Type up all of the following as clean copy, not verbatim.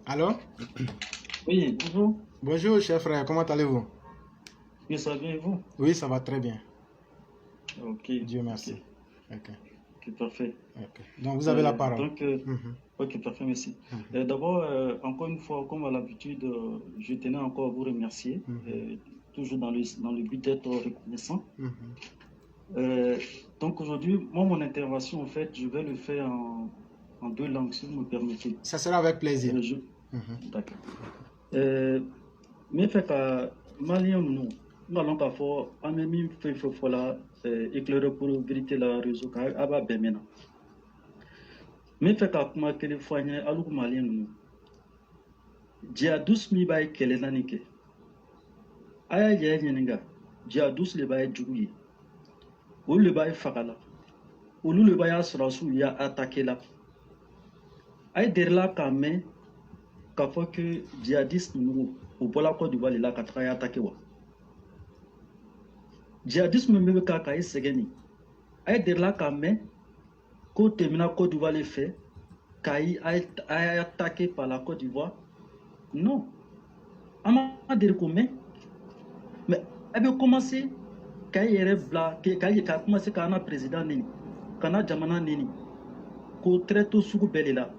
Allô? Oui, bonjour. Bonjour, cher frère, comment allez-vous? Oui, ça va bien et vous? Oui, ça va très bien. Ok, Dieu ok, merci. Ok, ok, parfait. ok. Donc, vous avez la Euh, parole. donc, Mhm, ok, parfait, merci. mhm, D'abord, encore une fois, comme à l'habitude, je tenais encore à vous remercier, mhm, toujours dans le but d'être reconnaissant. mhm. Euh, donc aujourd'hui, moi, mon intervention, en fait, je vais le faire en deux langues, si vous me permettez. Ça sera avec plaisir. Euh, je... Mhm, D'accord. Mais fait que Malien, nous allons qu'à faire, en même fait, là, éclairer pour vérité la réseau, à bas, ben maintenant. Mais fait que kuma téléphone, à l'eau Malien, nous. Dia douce mi bay kele nanike. Aya ya nyenga. Dia douce le bay djouye. Ou le bay fakala. Ou le bay asrasu ya attaqué là. Ay derla kame. Ka fois que djihadiste nous au bola Côte d'Ivoire là ka tra ya attaqué wa. Djihadisme me ka ka segeni. Ay derla kame. Ko termina Côte d'Ivoire les faits. Kai ay attaqué par la Côte d'Ivoire. Non. Ama dire comment. Mais elle a commencé. Kay yere bla kay ka commencé kana président nini kana jamana nini ko traito sugu bele la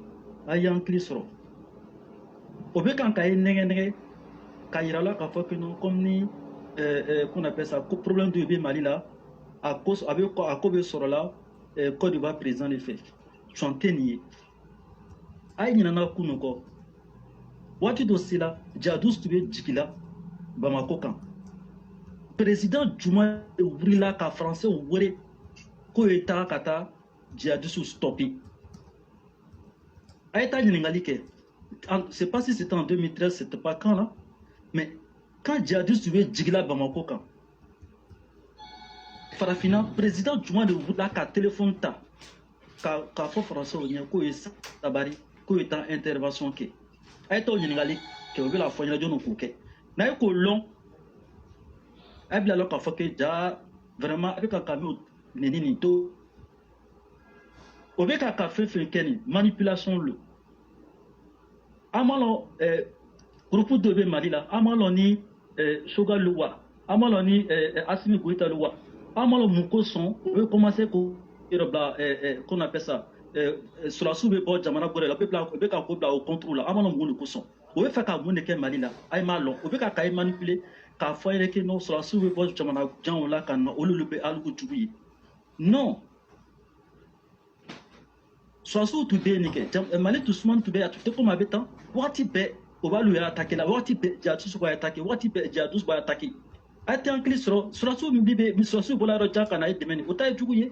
ayan klisro obe kan kay nege ka yirala ka fo que non comme ni qu'on appelle ça problème de Mali là à cause avec à cause sur là Côte d'Ivoire président les fait chanteni ay ni na kuno ko wati do sila jadus tube jikila Bamako kan président Juma ouvrir ka français ouvrir ko eta kata djihadistes stoppé. Aïta Ningalike, je ne sais pas si c'était en 2013, c'était pas quand là, mais quand djihadistes tuaient Djigla Bamako, quand Farafina, président Juma de Wouda, ka téléphone ta, ka fo français au Nien, ko est sabari, ko est en intervention ke. Aïta Ningalike, que vous la foigne de nos kouké. N'a eu long, aïbla lo ka fo que ja, vraiment, avec un camion, nini to. Avec un fait Keni, manipulation le. Amalo, groupe de Mali là, Amalo ni Soga Loua, Amalo ni Assimi Goïta Loua, Amalo Mukoson, veut commencer qu'on appelle ça, sur la sous Jamana Boré, la peuple avec un couple au contrôle, Amalo Moukoson. Vous pouvez faire qu'à Mouneke Mali là, Aïmalon, vous pouvez qu'à manipuler, qu'à faire que non, sur la sous Jamana Djan là, quand on le peut algo tuer. Non. Soit sous tout bien nickel. Malé tout souvent tout bien à tout comme habitant. Wati be, on va lui attaquer là. Wati be, Djadous va attaquer. Wati be, Djadous va attaquer. Ati en clé sur sous bibe, mais sur sous bola roja kana ait demeni. Ota djouye,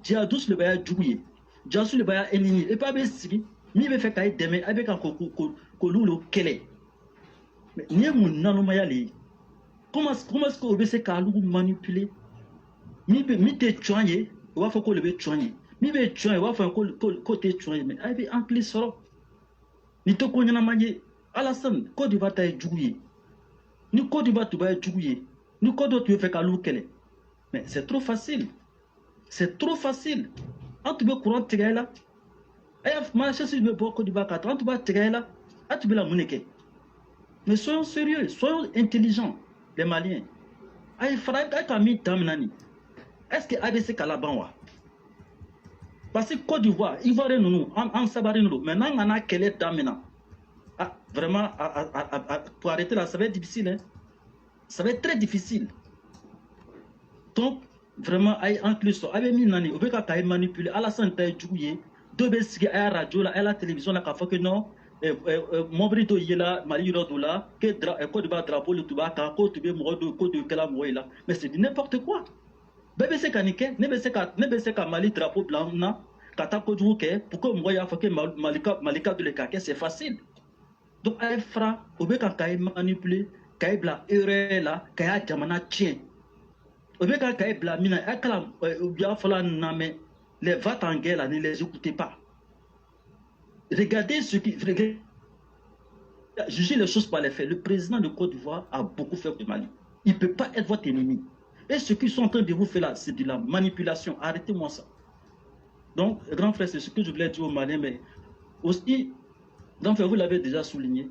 Djadous le baya djouye. Djadous le baya ennemi. Et pas be sibi. Mi be fait kay deme avec un kolulo kele. Mais ni mon nanomaya li. Comment est-ce qu'on veut se kalou manipuler? Mi te choye, on va faire qu'on le be choye. Mi be choye, on va faire côté choye. Mais ay be en clé sur ni to ko nyana manje Alassane Côte d'Ivoire ta djouye ni Côte d'Ivoire tu vas djouye ni Côte d'Ivoire tu fais kalou kele. Mais c'est trop facile, c'est trop facile. En tu veux courant tigay là ay marché si me Côte d'Ivoire 4 ans tu vas tigay là a tu veux la monnaie. Mais soyons sérieux, soyons intelligents les Maliens. Ay fara ay kami tamnani est-ce que ABC Kalabanwa parce que Côte d'Ivoire Ivoirien nous en sabari nous maintenant on a quel est damena. Ah, vraiment, pour arrêter là, ça va être difficile. Hein? Ça va être très difficile. Donc, vraiment, aïe, en plus, avec Minani, on veut qu'à manipuler, à la santé, djouye, deux bêtises, à la radio, à la télévision, là, qu'à faire que non, mon brito y est là, Mali là, que Côte d'Ivoire drapeau, le tuba, qu'à Côte d'Ivoire, Côte d'Ivoire, là. Mais c'est n'importe quoi. Bébé, c'est qu'à Niké, ne c'est qu'à Mali drapeau blanc, non, qu'à ta Côte d'Ivoire, pourquoi moi, il y a fait que Malika de l'Ekake, c'est facile. Donc, elle fera, au lieu qu'elle manipule, qu'elle bla erreur là, qu'elle jamana tient. Au lieu qu'elle bla mina, elle bien falloir nommer les va en guerre là, ne les écoutez pas. Regardez ce qui, jugez les choses par les faits. Le président de Côte d'Ivoire a beaucoup fait pour Mali. Il ne peut pas être votre ennemi. Et ce qu'ils sont en train de vous faire là, c'est de la manipulation. Arrêtez-moi ça. Donc, grand frère, c'est ce que je voulais dire aux Maliens, mais aussi, grand frère, vous l'avez déjà souligné.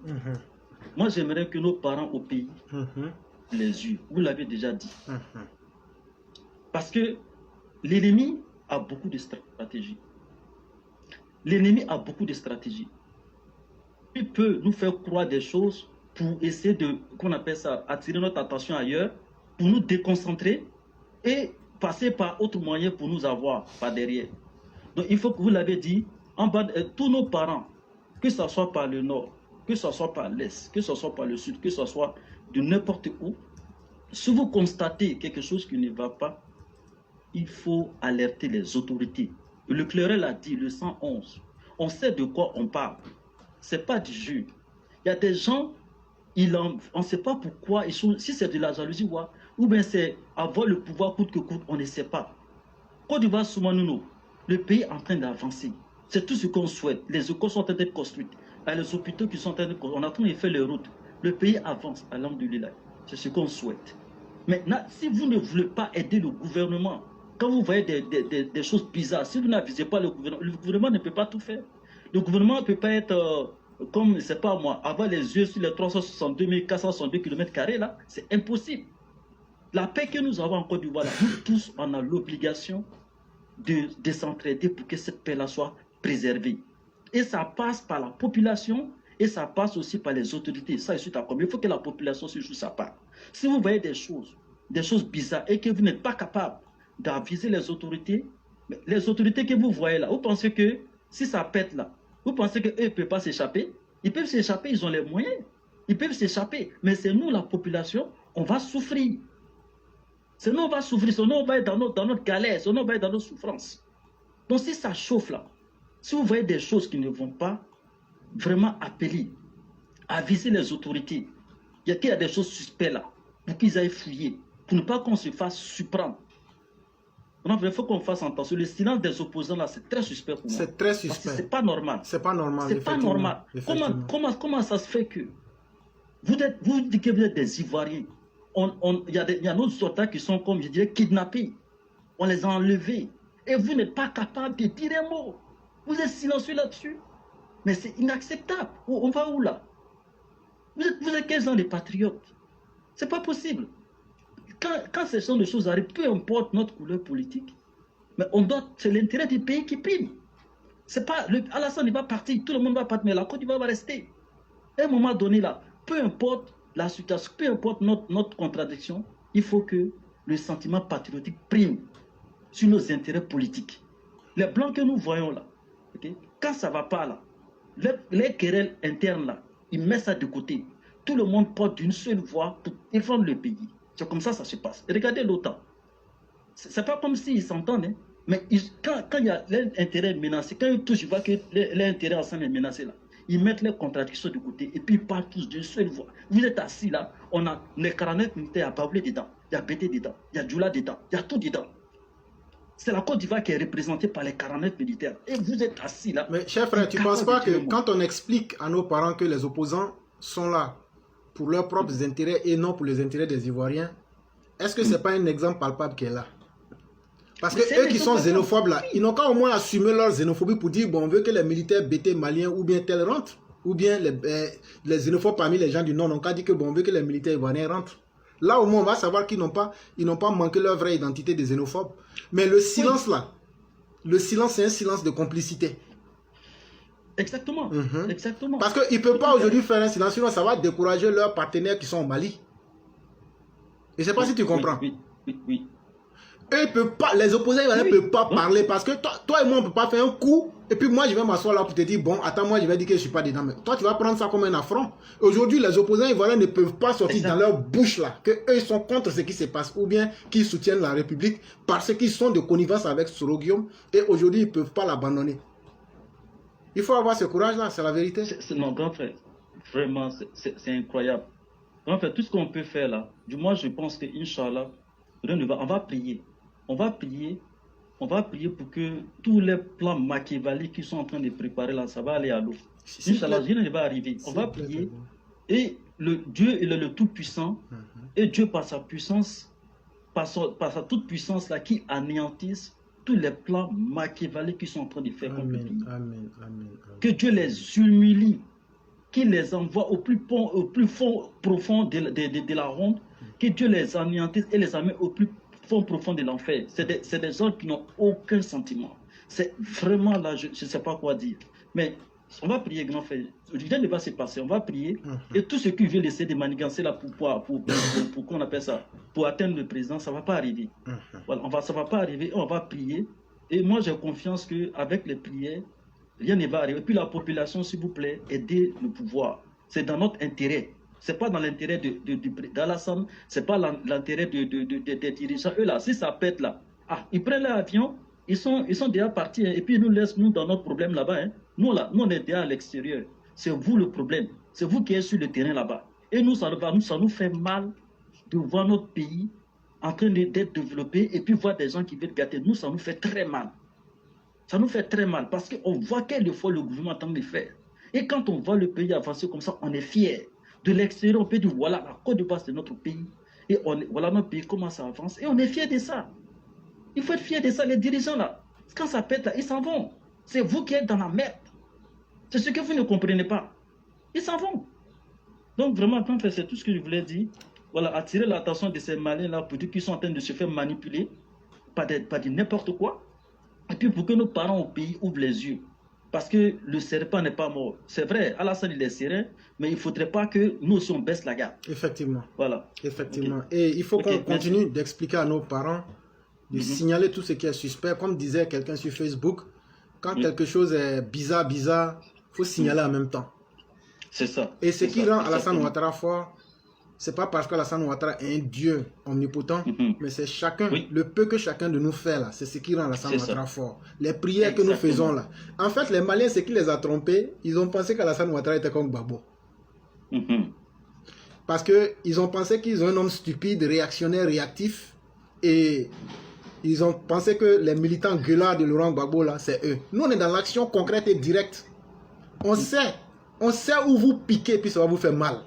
Moi, j'aimerais que nos parents au pays les eurent. Vous l'avez déjà dit. Parce que l'ennemi a beaucoup de stratégies. L'ennemi a beaucoup de stratégies. Il peut nous faire croire des choses pour essayer de, qu'on appelle ça, attirer notre attention ailleurs, pour nous déconcentrer et passer par autres moyens pour nous avoir par derrière. Donc il faut que vous l'avez dit, en bas, tous nos parents, que ce soit par le nord, que ce soit par l'est, que ce soit par le sud, que ce soit de n'importe où, si vous constatez quelque chose qui ne va pas, il faut alerter les autorités. Le clerel a dit, le 111, on sait de quoi on parle. Ce n'est pas du jeu. Il y a des gens, on ne sait pas pourquoi, si c'est de la jalousie ou bien c'est avoir le pouvoir coûte que coûte, on ne sait pas. Côte d'Ivoire, Soumanouno, le pays est en train d'avancer. C'est tout ce qu'on souhaite. Les écoles sont en train d'être construites. Il y a les hôpitaux qui sont en train de construire. On est en train de faire les routes. Le pays avance, alhamdoulilah. C'est ce qu'on souhaite. Maintenant, si vous ne voulez pas aider le gouvernement, quand vous voyez des choses bizarres, si vous n'avisez pas le gouvernement ne peut pas tout faire. Le gouvernement ne peut pas être comme, je ne sais pas moi, avoir les yeux sur les 362 462 km², là, c'est impossible. La paix que nous avons en Côte d'Ivoire, nous tous, on a l'obligation de s'entraider pour que cette paix-là soit préservée. Et ça passe par la population et ça passe aussi par les autorités. Ça, je suis d'accord. Mais il faut que la population se joue sa part. Si vous voyez des choses bizarres et que vous n'êtes pas capable d'aviser les autorités que vous voyez là, vous pensez que si ça pète là, vous pensez qu'eux ne peuvent pas s'échapper? Ils peuvent s'échapper, ils ont les moyens. Ils peuvent s'échapper. Mais c'est nous, la population, on va souffrir. C'est nous, on va souffrir. C'est nous, on va être dans notre galère. C'est nous, on va être dans nos souffrances. Donc si ça chauffe là, si vous voyez des choses qui ne vont pas, vraiment appeler, aviser les autorités. Il y a des choses suspectes là, pour qu'ils aillent fouiller, pour ne pas qu'on se fasse surprendre. Donc, il faut qu'on fasse attention. Le silence des opposants là, c'est très suspect pour moi. C'est très suspect. C'est pas normal. C'est pas normal. C'est pas normal. Comment ça se fait que vous dites que vous êtes des Ivoiriens? Il y a d'autres soldats qui sont, comme je dirais, kidnappés. On les a enlevés. Et vous n'êtes pas capable de dire un mot. Vous êtes silencieux là-dessus. Mais c'est inacceptable. On va où là? Vous êtes quels gens de patriotes? C'est pas possible. Quand ce genre de choses arrivent, peu importe notre couleur politique, mais c'est l'intérêt du pays qui prime. C'est pas Alassane va partir, tout le monde va partir, mais la Côte d'Ivoire va rester. À un moment donné là, peu importe la situation, peu importe notre contradiction, il faut que le sentiment patriotique prime sur nos intérêts politiques. Les blancs que nous voyons là, okay, quand ça ne va pas là, les querelles internes là, ils mettent ça de côté. Tout le monde porte d'une seule voix pour défendre le pays. C'est comme ça se passe. Et regardez l'OTAN. C'est pas comme s'ils s'entendent, hein, mais quand il y a l'intérêt menacé, quand ils touchent, ils voient que l'intérêt ensemble est menacé là, ils mettent les contradictions de côté et puis ils parlent tous d'une seule voix. Vous êtes assis là, on a les 49 militaires à Baoulé dedans, il y a Bété dedans, il y a Djoula dedans, il y a tout dedans. C'est la Côte d'Ivoire qui est représentée par les 49 militaires. Et vous êtes assis là. Mais cher frère, tu ne penses pas que quand on explique à nos parents que les opposants sont là pour leurs propres intérêts et non pour les intérêts des Ivoiriens, est-ce que ce n'est pas un exemple palpable qui est là? Parce que eux qui sont xénophobes là, ils n'ont qu'à au moins assumer leur xénophobie pour dire bon, on veut que les militaires BT maliens ou bien tels rentrent. Ou bien les xénophobes parmi les gens du Nord n'ont qu'à dire que bon, on veut que les militaires ivoiriens rentrent. Là au moins on va savoir qu'ils n'ont pas manqué leur vraie identité des xénophobes. Mais le silence là, le silence c'est un silence de complicité. Exactement. Exactement. Parce qu'ils ne peuvent pas aujourd'hui faire un silence, sinon ça va décourager leurs partenaires qui sont au Mali. Et je ne sais pas si tu comprends. Oui. Eux, ils peuvent pas, les opposants ne peuvent pas parler parce que toi et moi on ne peut pas faire un coup et puis moi je vais m'asseoir là pour te dire bon, attends, moi je vais dire que je ne suis pas dedans. Mais toi tu vas prendre ça comme un affront. Aujourd'hui les opposants ivoiriens ne peuvent pas sortir dans leur bouche là que eux ils sont contre ce qui se passe ou bien qu'ils soutiennent la République parce qu'ils sont de connivence avec Soro-Guillaume et aujourd'hui ils ne peuvent pas l'abandonner. Il faut avoir ce courage là, c'est la vérité. Non, grand frère, vraiment c'est incroyable. Grand frère, tout ce qu'on peut faire là, du moins je pense que Inch'Allah, on va prier. On va prier pour que tous les plans machiavéliques qui sont en train de préparer là, ça va aller à l'eau. Inch'Allah, rien ne va arriver. On va prier et Dieu il est le Tout-Puissant et Dieu par sa puissance, par sa toute puissance là qui anéantisse tous les plans machiavéliques qu'ils sont en train de faire contre le pays. Amen. Que Dieu les humilie, qu'il les envoie au plus fond profond de la ronde, que Dieu les anéantisse et les amène au plus fond profond de l'enfer. C'est des gens qui n'ont aucun sentiment. C'est vraiment là, je ne sais pas quoi dire. Mais on va prier, grand frère. Rien ne va se passer. On va prier. Et tout ce qui veut essayer de manigancer là pour qu'on appelle ça, pour atteindre le président, ça ne va pas arriver. Voilà, ça ne va pas arriver. On va prier. Et moi, j'ai confiance qu'avec les prières, rien ne va arriver. Et puis la population, s'il vous plaît, aidez le pouvoir. C'est dans notre intérêt. Ce n'est pas dans l'intérêt d'Alassane, ce n'est pas l'intérêt des dirigeants. Eux là, si ça pète là, ils prennent l'avion, ils sont déjà partis, et puis ils nous laissent nous dans notre problème là-bas. Nous, on est déjà à l'extérieur. C'est vous le problème. C'est vous qui êtes sur le terrain là-bas. Et nous, ça nous fait mal de voir notre pays en train d'être développé et puis voir des gens qui veulent gâter. Nous, ça nous fait très mal. Ça nous fait très mal parce qu'on voit quel effort le gouvernement est en train de faire. Et quand on voit le pays avancer comme ça, on est fier. De l'extérieur, on peut dire voilà, la Côte d'Ivoire, c'est notre pays. Et voilà notre pays, comment ça avance. Et on est fier de ça. Il faut être fier de ça. Les dirigeants là, quand ça pète là, ils s'en vont. C'est vous qui êtes dans la merde. C'est ce que vous ne comprenez pas. Ils s'en vont. Donc vraiment, c'est tout ce que je voulais dire. Voilà, attirer l'attention de ces malins là pour dire qu'ils sont en train de se faire manipuler par de n'importe quoi. Et puis pour que nos parents au pays ouvrent les yeux. Parce que le serpent n'est pas mort. C'est vrai, Alassane il est serein, mais il ne faudrait pas que nous aussi on baisse la garde. Effectivement. Voilà. Effectivement. Okay. Et il faut qu'on continue d'expliquer à nos parents, de signaler tout ce qui est suspect. Comme disait quelqu'un sur Facebook, quand quelque chose est bizarre, il faut signaler en même temps. C'est ça. Et ce qui rend Alassane Ouattara fort, c'est pas parce qu'Alassane Ouattara est un dieu omnipotent, mais c'est chacun, le peu que chacun de nous fait là, c'est ce qui rend Alassane Ouattara fort. Les prières que nous faisons là. En fait, les Maliens, ce qui les a trompés, ils ont pensé qu'Alassane Ouattara était comme Gbagbo. Parce qu'ils ont pensé qu'ils ont un homme stupide, réactionnaire, réactif, et ils ont pensé que les militants gueulards de Laurent Gbagbo là, c'est eux. Nous, on est dans l'action concrète et directe. On sait où vous piquez, puis ça va vous faire mal.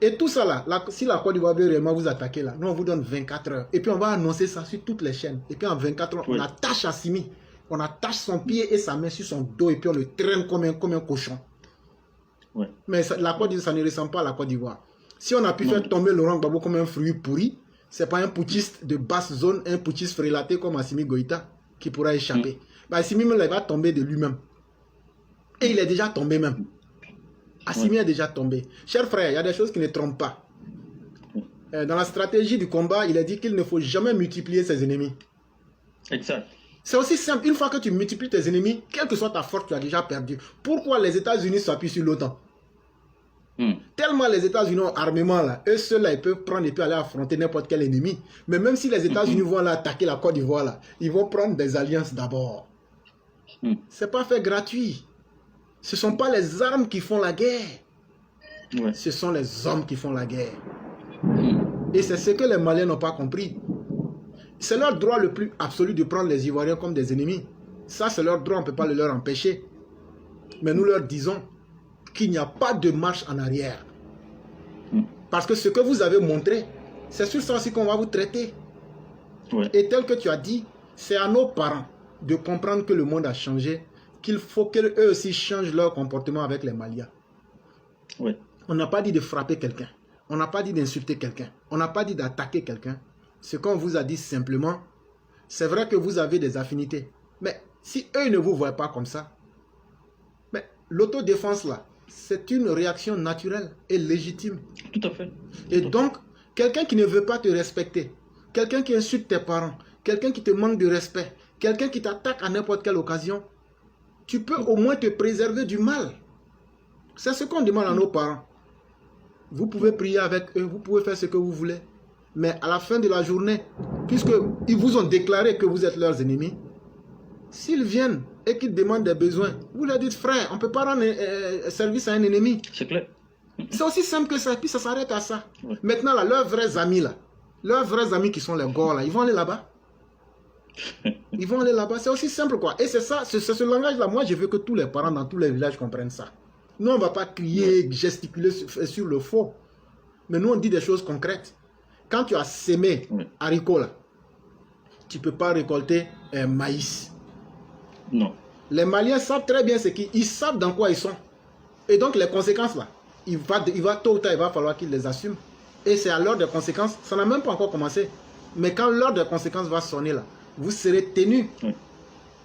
Et tout ça là, si la Côte d'Ivoire veut réellement vous attaquer là, nous on vous donne 24 heures. Et puis on va annoncer ça sur toutes les chaînes. Et puis en 24 heures, on attache Assimi. On attache son pied et sa main sur son dos et puis on le traîne comme un cochon. Mais ça, la Côte d'Ivoire, ça ne ressemble pas à la Côte d'Ivoire. Si on a pu faire tomber Laurent Gbagbo comme un fruit pourri, c'est pas un putschiste de basse zone, un putschiste frélaté comme Assimi Goïta qui pourra échapper. Assimi même, il va tomber de lui-même. Et il est déjà tombé même. Assimi est déjà tombé. Chers frères, il y a des choses qui ne trompent pas. Dans la stratégie du combat, il a dit qu'il ne faut jamais multiplier ses ennemis. Exact. C'est aussi simple. Une fois que tu multiplies tes ennemis, quelle que soit ta force, tu as déjà perdu. Pourquoi les États-Unis s'appuient sur l'OTAN? Tellement les États-Unis ont armement là, eux seuls là, ils peuvent prendre et puis aller affronter n'importe quel ennemi. Mais même si les États-Unis vont aller attaquer la Côte d'Ivoire là, ils vont prendre des alliances d'abord. C'est pas fait gratuit. Ce ne sont pas les armes qui font la guerre. Ce sont les hommes qui font la guerre. Et c'est ce que les Maliens n'ont pas compris. C'est leur droit le plus absolu de prendre les Ivoiriens comme des ennemis. Ça, c'est leur droit, on ne peut pas le leur empêcher. Mais nous leur disons qu'il n'y a pas de marche en arrière. Parce que ce que vous avez montré, c'est sur ça aussi qu'on va vous traiter. Et tel que tu as dit, c'est à nos parents de comprendre que le monde a changé, qu'il faut qu'eux aussi changent leur comportement avec les Maliens. On n'a pas dit de frapper quelqu'un. On n'a pas dit d'insulter quelqu'un. On n'a pas dit d'attaquer quelqu'un. Ce qu'on vous a dit simplement, c'est vrai que vous avez des affinités. Mais si eux ne vous voient pas comme ça, l'autodéfense là, c'est une réaction naturelle et légitime. Tout à fait. Et donc, quelqu'un qui ne veut pas te respecter, quelqu'un qui insulte tes parents, quelqu'un qui te manque de respect, quelqu'un qui t'attaque à n'importe quelle occasion, tu peux au moins te préserver du mal. C'est ce qu'on demande à nos parents. Vous pouvez prier avec eux, vous pouvez faire ce que vous voulez. Mais à la fin de la journée, puisqu'ils vous ont déclaré que vous êtes leurs ennemis, s'ils viennent et qu'ils demandent des besoins, vous leur dites, frère, on ne peut pas rendre service à un ennemi. C'est clair. C'est aussi simple que ça, et puis ça s'arrête à ça. Maintenant, là, leurs vrais amis, là, leurs vrais amis qui sont les gors, là, ils vont aller là-bas. Ils vont aller là-bas, c'est aussi simple quoi. Et c'est ça, c'est ce langage-là. Moi, je veux que tous les parents dans tous les villages comprennent ça. Nous, on ne va pas crier, gesticuler sur le faux. Mais nous, on dit des choses concrètes. Quand tu as sémé haricots là, tu ne peux pas récolter maïs. Non. Les Maliens savent très bien ce qu'ils savent dans quoi ils sont. Et donc les conséquences là, il va tôt ou tard, il va falloir qu'ils les assument. Et c'est à l'heure des conséquences, ça n'a même pas encore commencé. Mais quand l'heure des conséquences va sonner là, vous serez tenus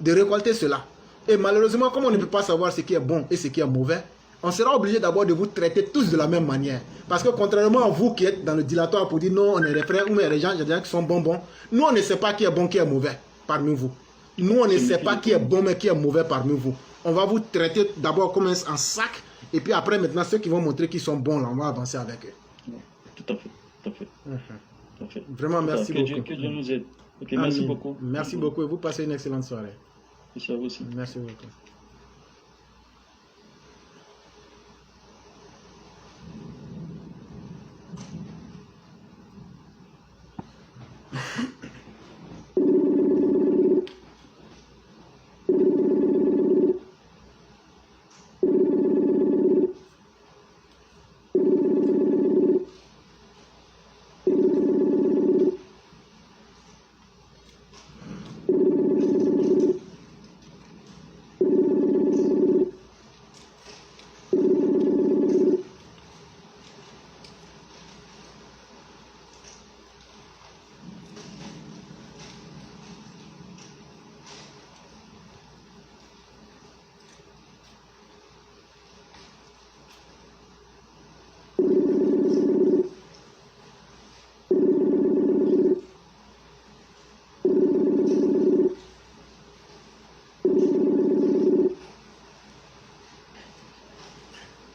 de récolter cela. Et malheureusement, comme on ne peut pas savoir ce qui est bon et ce qui est mauvais, on sera obligé d'abord de vous traiter tous de la même manière. Parce que contrairement à vous qui êtes dans le dilatoire pour dire non, on est des frères, ou mais les gens qui sont bonbons, nous on ne sait pas qui est bon, qui est mauvais parmi vous. Nous on ne sait pas qui est bon, mais qui est mauvais parmi vous. On va vous traiter d'abord comme un sac, et puis après maintenant ceux qui vont montrer qu'ils sont bons, là, on va avancer avec eux. Tout à fait, tout à fait. Tout à fait. Vraiment, merci beaucoup. Que Dieu nous aide. Ok, merci beaucoup. Merci beaucoup et vous passez une excellente soirée. Merci à vous aussi. Merci beaucoup.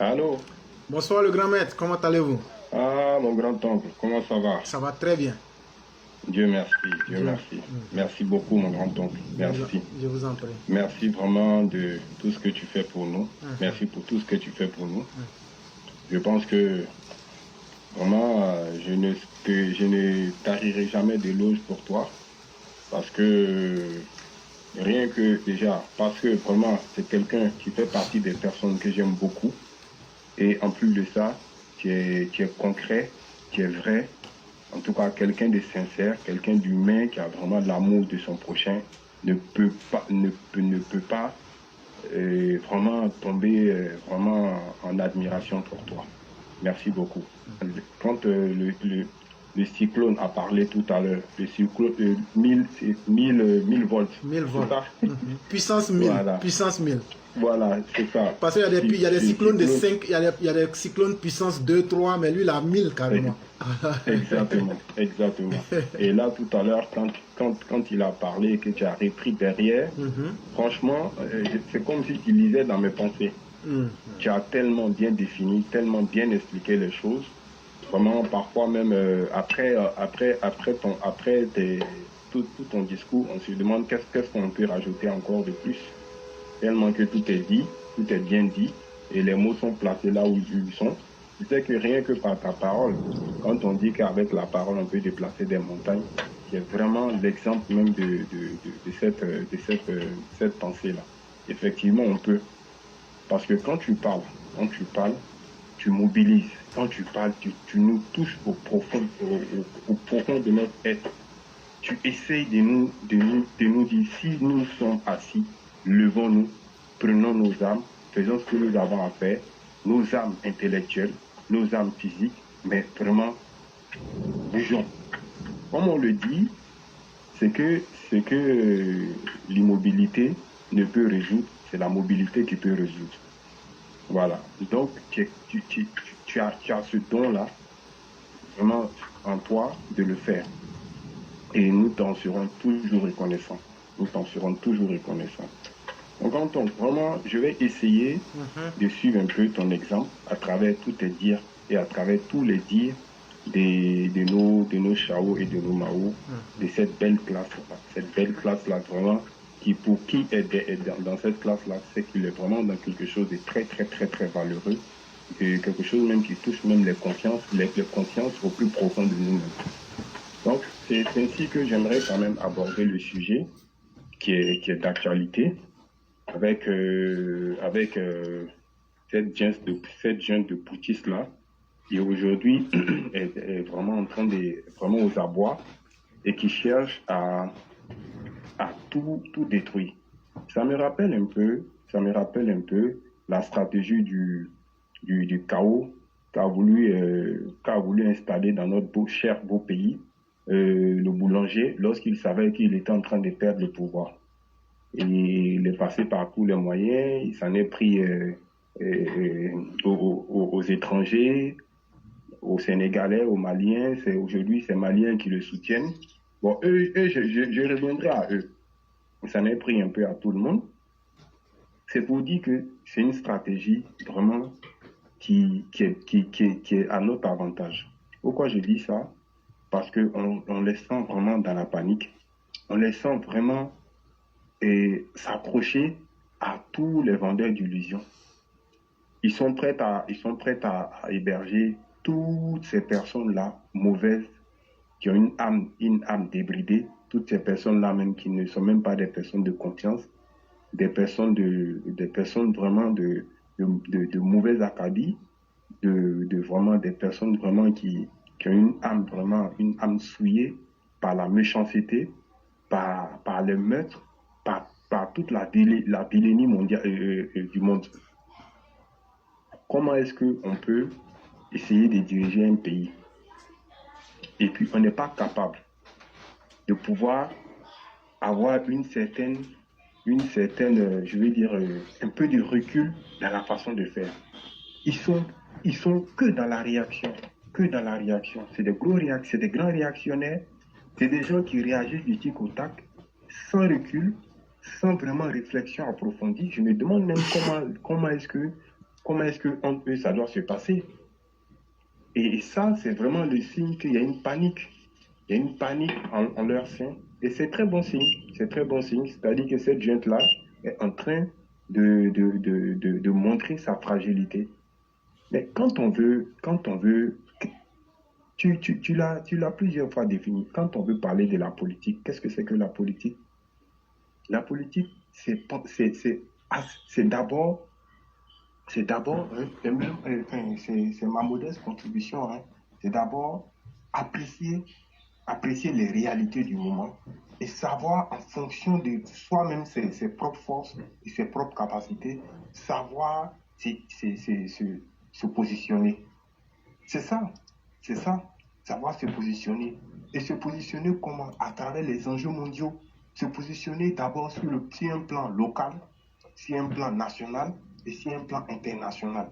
Allô? Bonsoir le grand maître, comment allez-vous? Ah, mon grand-oncle, comment ça va? Ça va très bien. Dieu merci, Dieu merci. Merci beaucoup, mon grand-oncle. Merci. Je vous en prie. Merci vraiment de tout ce que tu fais pour nous. Merci pour tout ce que tu fais pour nous. Je pense que vraiment, je ne tarirai jamais d'éloges pour toi. Parce que rien que déjà, parce que vraiment, c'est quelqu'un qui fait partie des personnes que j'aime beaucoup. Et en plus de ça, tu es concret, tu es vrai. En tout cas, quelqu'un de sincère, quelqu'un d'humain qui a vraiment l'amour de son prochain ne peut pas vraiment tomber vraiment en admiration pour toi. Merci beaucoup. Quand le cyclone a parlé tout à l'heure, le cyclone 1000 volts. 1000 volts. Puissance 1000. Voilà. Puissance 1000. Voilà, c'est ça. Parce qu'il y a des cyclones de 5, il y a des cyclones puissance 2, 3, mais lui il a 1000 carrément. Exactement, exactement. Et là tout à l'heure, quand il a parlé et que tu as repris derrière, franchement, c'est comme si tu lisais dans mes pensées. Tu as tellement bien défini, tellement bien expliqué les choses. Vraiment, parfois même après tout ton discours, on se demande qu'est-ce qu'on peut rajouter encore de plus. Tellement que tout est dit, tout est bien dit, et les mots sont placés là où ils sont. Tu sais que rien que par ta parole, quand on dit qu'avec la parole on peut déplacer des montagnes, c'est vraiment l'exemple même de cette pensée-là. Effectivement, on peut. Parce que quand tu parles, tu mobilises. Quand tu parles, tu nous touches au profond de notre être. Tu essayes de nous dire, si nous sommes assis, levons-nous, prenons nos âmes, faisons ce que nous avons à faire, nos âmes intellectuelles, nos âmes physiques, mais vraiment, bougeons. Comme on le dit, c'est que l'immobilité ne peut résoudre, c'est la mobilité qui peut résoudre. Voilà. Donc, tu as ce don-là, vraiment en toi, de le faire. Et nous t'en serons toujours reconnaissants. Nous t'en serons toujours reconnaissants. Donc, vraiment, je vais essayer de suivre un peu ton exemple à travers tous tes dires et à travers tous les dires de nos Chao et de nos Mao, de cette belle classe-là. Cette belle classe-là, vraiment, pour qui est dans cette classe-là, c'est qu'il est vraiment dans quelque chose de très, très, très, très valeureux, et quelque chose même qui touche même les consciences au plus profond de nous-mêmes. Donc, c'est ainsi que j'aimerais quand même aborder le sujet qui est d'actualité avec cette jeune de Poutis-là, qui aujourd'hui est vraiment en train vraiment aux abois et qui cherche à à tout détruire. Ça me rappelle un peu la stratégie du chaos qu'a voulu installer dans notre cher beau pays le boulanger lorsqu'il savait qu'il était en train de perdre le pouvoir. Et il est passé par tous les moyens, il s'en est pris aux étrangers, aux Sénégalais, aux Maliens. C'est aujourd'hui ces Maliens qui le soutiennent. Bon, je reviendrai à eux. Il s'en est pris un peu à tout le monde. C'est pour dire que c'est une stratégie vraiment qui est à notre avantage. Pourquoi je dis ça? Parce qu'on les sent vraiment dans la panique. On les sent vraiment s'accrocher à tous les vendeurs d'illusions. Ils sont prêts à héberger toutes ces personnes-là mauvaises, qui ont une âme débridée, toutes ces personnes-là même qui ne sont même pas des personnes de confiance, des personnes vraiment de mauvais acabit, vraiment des personnes vraiment qui ont une âme souillée par la méchanceté, par le meurtre, par toute la vilainie mondiale du monde. Comment est-ce qu'on peut essayer de diriger un pays et puis on n'est pas capable de pouvoir avoir une certaine, je vais dire, un peu de recul dans la façon de faire. Ils sont que dans la réaction, C'est des grands réactionnaires, c'est des gens qui réagissent du tic au tac, sans recul, sans vraiment réflexion approfondie. Je me demande même comment est-ce que entre eux ça doit se passer. Et ça, c'est vraiment le signe qu'il y a une panique. Il y a une panique en leur sein. Et c'est très bon signe. C'est-à-dire que cette junte-là est en train de montrer sa fragilité. Mais quand on veut, tu l'as plusieurs fois défini. Quand on veut parler de la politique, qu'est-ce que c'est que la politique? La politique, c'est d'abord, c'est ma modeste contribution, hein. C'est d'abord apprécier les réalités du moment et savoir en fonction de soi-même ses propres forces et ses propres capacités, savoir se positionner. C'est ça, savoir se positionner. Et se positionner comment? À travers les enjeux mondiaux. Se positionner d'abord sur un plan local, sur un plan national et sur un plan international.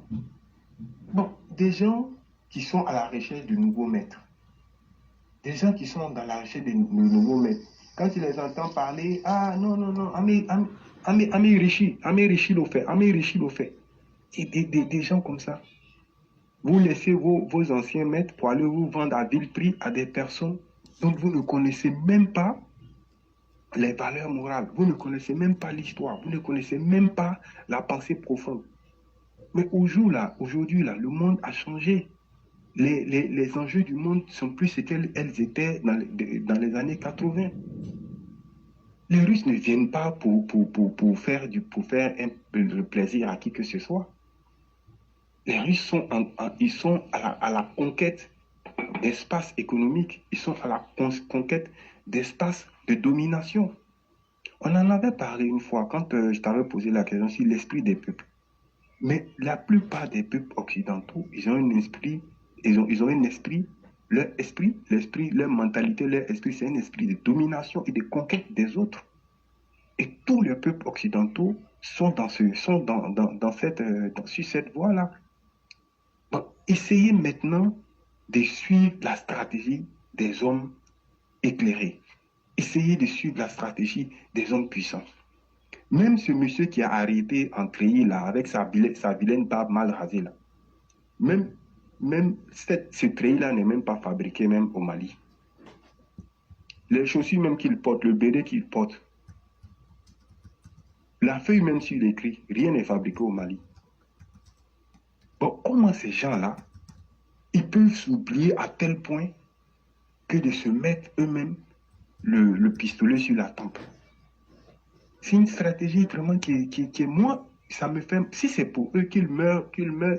Bon, des gens qui sont à la recherche de nouveaux maîtres, des gens qui sont dans la recherche de nouveaux maîtres, quand tu les entends parler, ah non, Amé Rishi le fait. Et des gens comme ça. Vous laissez vos anciens maîtres pour aller vous vendre à vil prix à des personnes dont vous ne connaissez même pas les valeurs morales, vous ne connaissez même pas l'histoire, vous ne connaissez même pas la pensée profonde. Mais aujourd'hui, le monde a changé. Les enjeux du monde sont plus ce qu'elles étaient dans les années 80. Les Russes ne viennent pas pour faire le plaisir à qui que ce soit. Les Russes sont à la conquête d'espace économique, ils sont à la conquête d'espace de domination. On en avait parlé une fois quand je t'avais posé la question sur l'esprit des peuples. Mais la plupart des peuples occidentaux, ils ont un esprit, leur mentalité, leur esprit, c'est un esprit de domination et de conquête des autres. Et tous les peuples occidentaux sont sur cette voie-là. Donc, essayez maintenant de suivre la stratégie des hommes éclairés. Essayez de suivre la stratégie des hommes puissants. Même ce monsieur qui a arrêté en treillis là, avec sa vilaine barbe mal rasée là, même ce treillis-là n'est même pas fabriqué même au Mali. Les chaussures même qu'il porte, le béret qu'il porte, la feuille même sur l'écrit, rien n'est fabriqué au Mali. Bon, comment ces gens-là, ils peuvent s'oublier à tel point que de se mettre eux-mêmes le pistolet sur la tempe? C'est une stratégie vraiment qui est moi, ça me fait, si c'est pour eux qu'ils meurent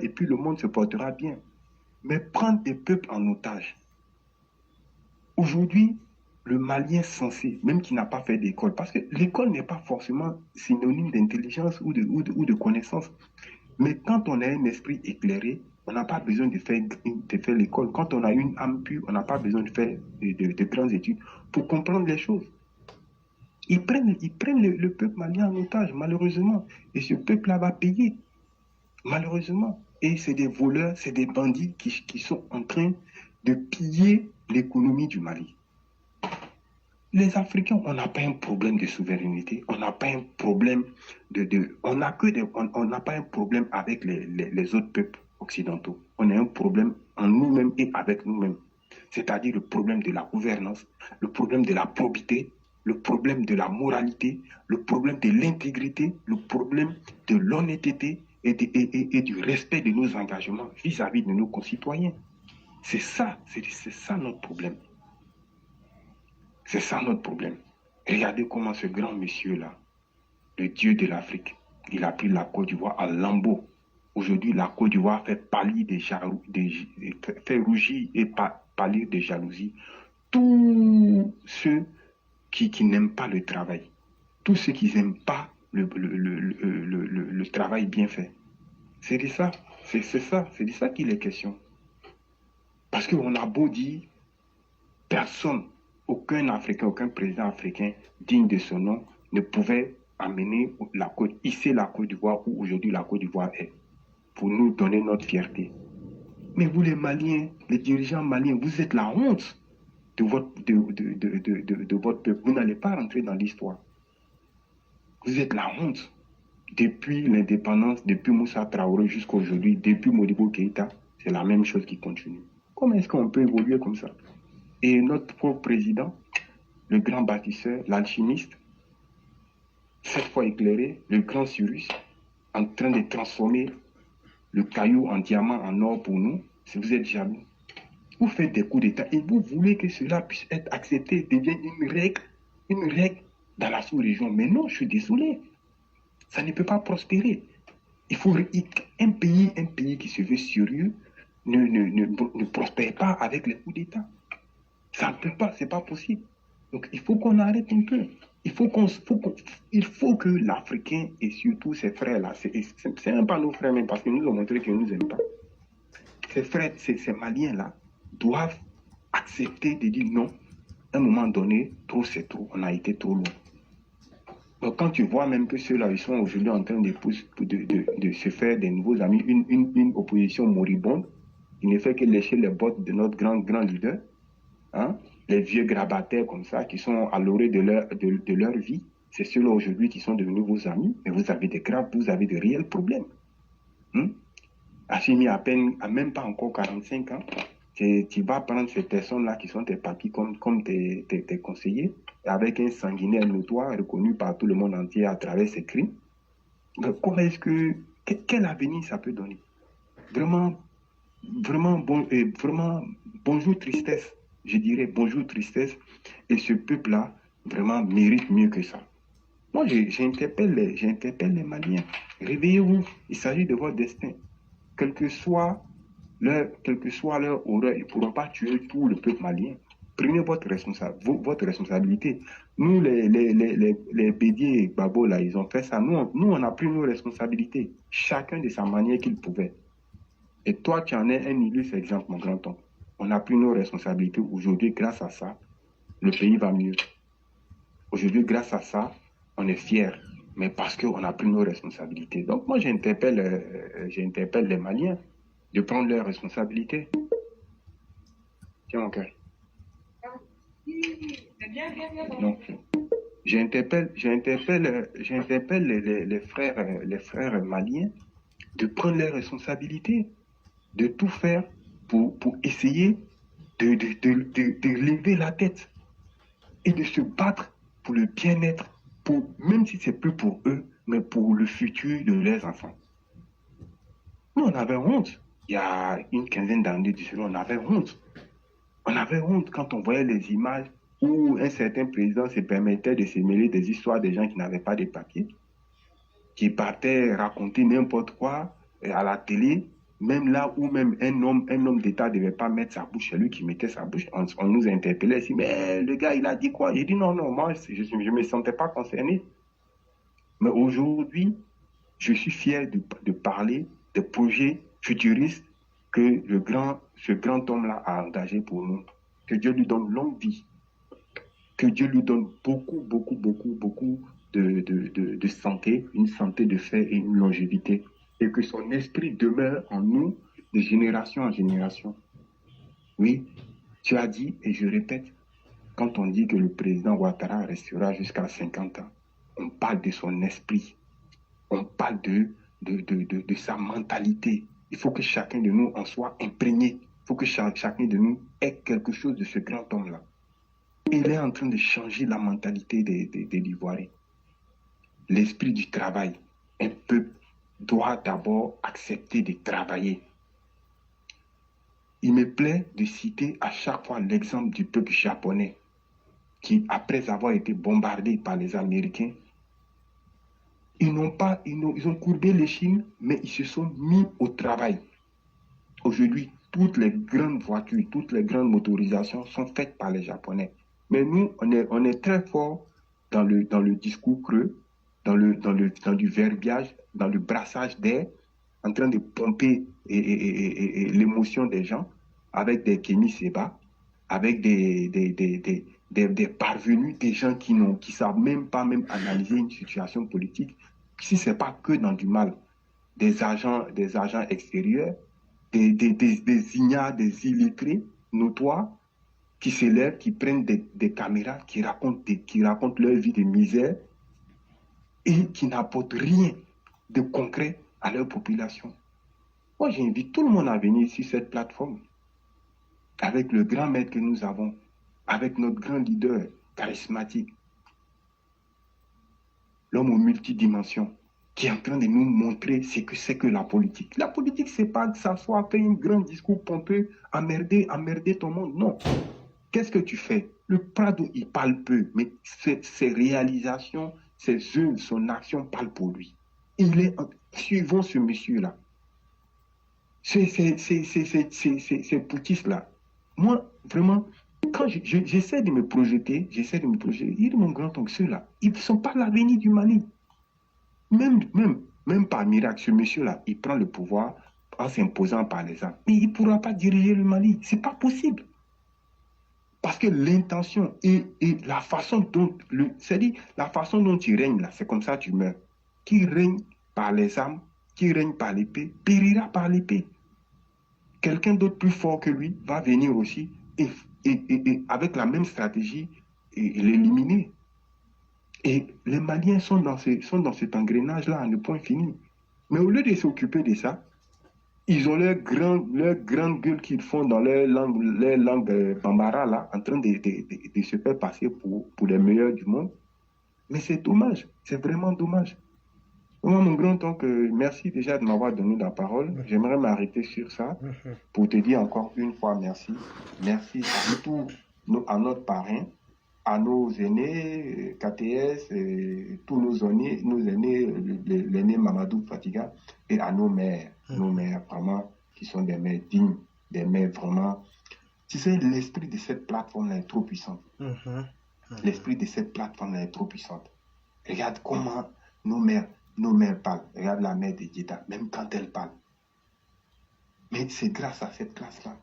et puis le monde se portera bien. Mais prendre des peuples en otage. Aujourd'hui, le Malien sensé, même qui n'a pas fait d'école, parce que l'école n'est pas forcément synonyme d'intelligence ou de connaissance. Mais quand on a un esprit éclairé, on n'a pas besoin de faire l'école. Quand on a une âme pure, on n'a pas besoin de faire de grandes études pour comprendre les choses. Ils prennent le peuple malien en otage, malheureusement. Et ce peuple-là va payer, malheureusement. Et c'est des voleurs, c'est des bandits qui sont en train de piller l'économie du Mali. Les Africains, on n'a pas un problème de souveraineté, on n'a pas un problème on n'a pas un problème avec les autres peuples occidentaux. On a un problème en nous-mêmes et avec nous-mêmes. C'est-à-dire le problème de la gouvernance, le problème de la probité, le problème de la moralité, le problème de l'intégrité, le problème de l'honnêteté et du respect de nos engagements vis-à-vis de nos concitoyens. C'est ça notre problème. C'est ça notre problème. Regardez comment ce grand monsieur-là, le dieu de l'Afrique, il a pris la Côte d'Ivoire à lambeaux. Aujourd'hui, la Côte d'Ivoire fait pâlir fait rougir et pâlir de jalousie tous ceux qui n'aiment pas le travail, tous ceux qui n'aiment pas le travail bien fait. C'est de ça, c'est de ça qu'il est question. Parce qu'on a beau dire, personne, aucun Africain, aucun président africain digne de son nom ne pouvait amener hisser la Côte d'Ivoire où aujourd'hui la Côte d'Ivoire est, pour nous donner notre fierté. Mais vous les Maliens, les dirigeants maliens, vous êtes la honte de votre peuple. Vous n'allez pas rentrer dans l'histoire. Vous êtes la honte. Depuis l'indépendance, depuis Moussa Traoré jusqu'à aujourd'hui, depuis Modibo Keïta, c'est la même chose qui continue. Comment est-ce qu'on peut évoluer comme ça? Et notre pauvre président, le grand bâtisseur, l'alchimiste, cette fois éclairé, le grand Cyrus, en train de transformer le caillou en diamant, en or pour nous, si vous êtes jaloux. Vous faites des coups d'État et vous voulez que cela puisse être accepté, devienne une règle dans la sous-région. Mais non, je suis désolé. Ça ne peut pas prospérer. Il faut un pays qui se veut sérieux ne prospère pas avec les coups d'État. Ça ne peut pas, c'est pas possible. Donc il faut qu'on arrête un peu. Il faut que l'Africain et surtout ses frères-là, c'est même pas nos frères même parce qu'ils nous ont montré qu'ils ne nous aiment pas. Ces frères, ces Maliens-là doivent accepter de dire non. À un moment donné, trop c'est trop, on a été trop loin. Donc quand tu vois même que ceux-là, ils sont aujourd'hui en train de se faire des nouveaux amis, une opposition moribonde, qui ne fait que lécher les bottes de notre grand leader, hein? Les vieux grabataires comme ça, qui sont à l'orée de leur vie, c'est ceux-là aujourd'hui qui sont devenus vos amis, mais vous avez de réels problèmes. Hachimi a même pas encore 45 ans, tu vas prendre ces personnes-là qui sont tes papis comme tes conseillers, avec un sanguinaire notoire reconnu par tout le monde entier à travers ses crimes. Donc, comment est-ce quel avenir ça peut donner? Vraiment bonjour tristesse. Je dirais bonjour tristesse. Et ce peuple-là, vraiment, mérite mieux que ça. Moi, j'interpelle les Maliens. Réveillez-vous. Il s'agit de votre destin. Quel que soit leur horreur, ils ne pourront pas tuer tout le peuple malien. Prenez votre responsabilité. Nous, les Bédier et Gbagbo, là, ils ont fait ça. Nous, on a pris nos responsabilités. Chacun de sa manière qu'il pouvait. Et toi, tu en es un illustre exemple, mon grand-oncle. On a pris nos responsabilités. Aujourd'hui, grâce à ça, le pays va mieux. Aujourd'hui, grâce à ça, on est fiers. Mais parce qu'on a pris nos responsabilités. Donc, moi, j'interpelle les Maliens de prendre leurs responsabilités. Tiens, mon cœur. Donc, j'interpelle les frères maliens de prendre leurs responsabilités, de tout faire pour essayer de lever la tête et de se battre pour le bien-être, même si c'est plus pour eux, mais pour le futur de leurs enfants. Nous, on avait honte. Il y a une quinzaine d'années, on avait honte. On avait honte quand on voyait les images où un certain président se permettait de se mêler des histoires des gens qui n'avaient pas de papiers, qui partaient raconter n'importe quoi à la télé, Même là où même un homme d'État ne devait pas mettre sa bouche, c'est lui qui mettait sa bouche. On nous interpellait, ici, mais le gars, il a dit quoi? J'ai dit non, moi, je ne me sentais pas concerné. Mais aujourd'hui, je suis fier de parler des projets futuristes que ce grand homme-là a engagé pour nous. Que Dieu lui donne longue vie. Que Dieu lui donne beaucoup de santé, une santé de fer et une longévité. Et que son esprit demeure en nous de génération en génération. Oui, tu as dit, et je répète, quand on dit que le président Ouattara restera jusqu'à 50 ans, on parle de son esprit, on parle de sa mentalité. Il faut que chacun de nous en soit imprégné. Il faut que chacun de nous ait quelque chose de ce grand homme-là. Il est en train de changer la mentalité des Ivoiriens. L'esprit du travail. Un peuple doit d'abord accepter de travailler. Il me plaît de citer à chaque fois l'exemple du peuple japonais qui, après avoir été bombardé par les Américains, ils ont courbé l'échine, mais ils se sont mis au travail. Aujourd'hui, toutes les grandes voitures, toutes les grandes motorisations sont faites par les Japonais. Mais nous, on est très fort dans le discours creux, dans du verbiage, dans le brassage d'air, en train de pomper l'émotion des gens avec des Kémy Séba, avec des parvenus, des gens qui ne savent même pas analyser une situation politique. Si ce n'est pas que dans du mal, des agents extérieurs, des ignares, des illettrés notoires, qui s'élèvent, qui prennent des caméras, qui racontent leur vie de misère et qui n'apportent rien de concret à leur population. Moi, j'invite tout le monde à venir sur cette plateforme avec le grand maître que nous avons, avec notre grand leader charismatique, l'homme aux multidimensions, qui est en train de nous montrer ce que c'est que la politique. La politique, c'est pas que ça soit fait un grand discours pompeux, emmerder ton monde. Non. Qu'est-ce que tu fais? Le Prado, il parle peu, mais ses réalisations, ses œuvres, son action parlent pour lui. Suivons ce monsieur-là. Ces poutistes-là. Moi, vraiment, quand j'essaie de me projeter, il est mon grand-oncle, ceux-là, ils ne sont pas l'avenir du Mali. Même par miracle, ce monsieur-là, il prend le pouvoir en s'imposant par les armes. Mais il ne pourra pas diriger le Mali. Ce n'est pas possible. Parce que l'intention et la façon dont, c'est-à-dire la façon dont tu règnes là, c'est comme ça que tu meurs. Qui règne par les armes, qui règne par l'épée, périra par l'épée. Quelqu'un d'autre plus fort que lui va venir aussi et avec la même stratégie l'éliminer. Et les Maliens sont dans cet engrenage-là à ne point fini. Mais au lieu de s'occuper de ça, ils ont leur grande gueule qu'ils font dans leur langue bambara, là, en train de se faire passer pour les meilleurs du monde. Mais c'est dommage, c'est vraiment dommage. Moi, mon grand-oncle, merci déjà de m'avoir donné la parole. J'aimerais m'arrêter sur ça pour te dire encore une fois merci. Merci à notre parrain, à nos aînés, KTS, tous nos aînés, l'aîné Mamadou Fatiga, et à nos mères vraiment, qui sont des mères dignes, des mères vraiment. Tu sais, l'esprit de cette plateforme-là est trop puissant. L'esprit de cette plateforme-là est trop puissante. Regarde comment nos mères parlent. Regarde la mère de Djeda, même quand elle parle. Mais c'est grâce à cette classe-là.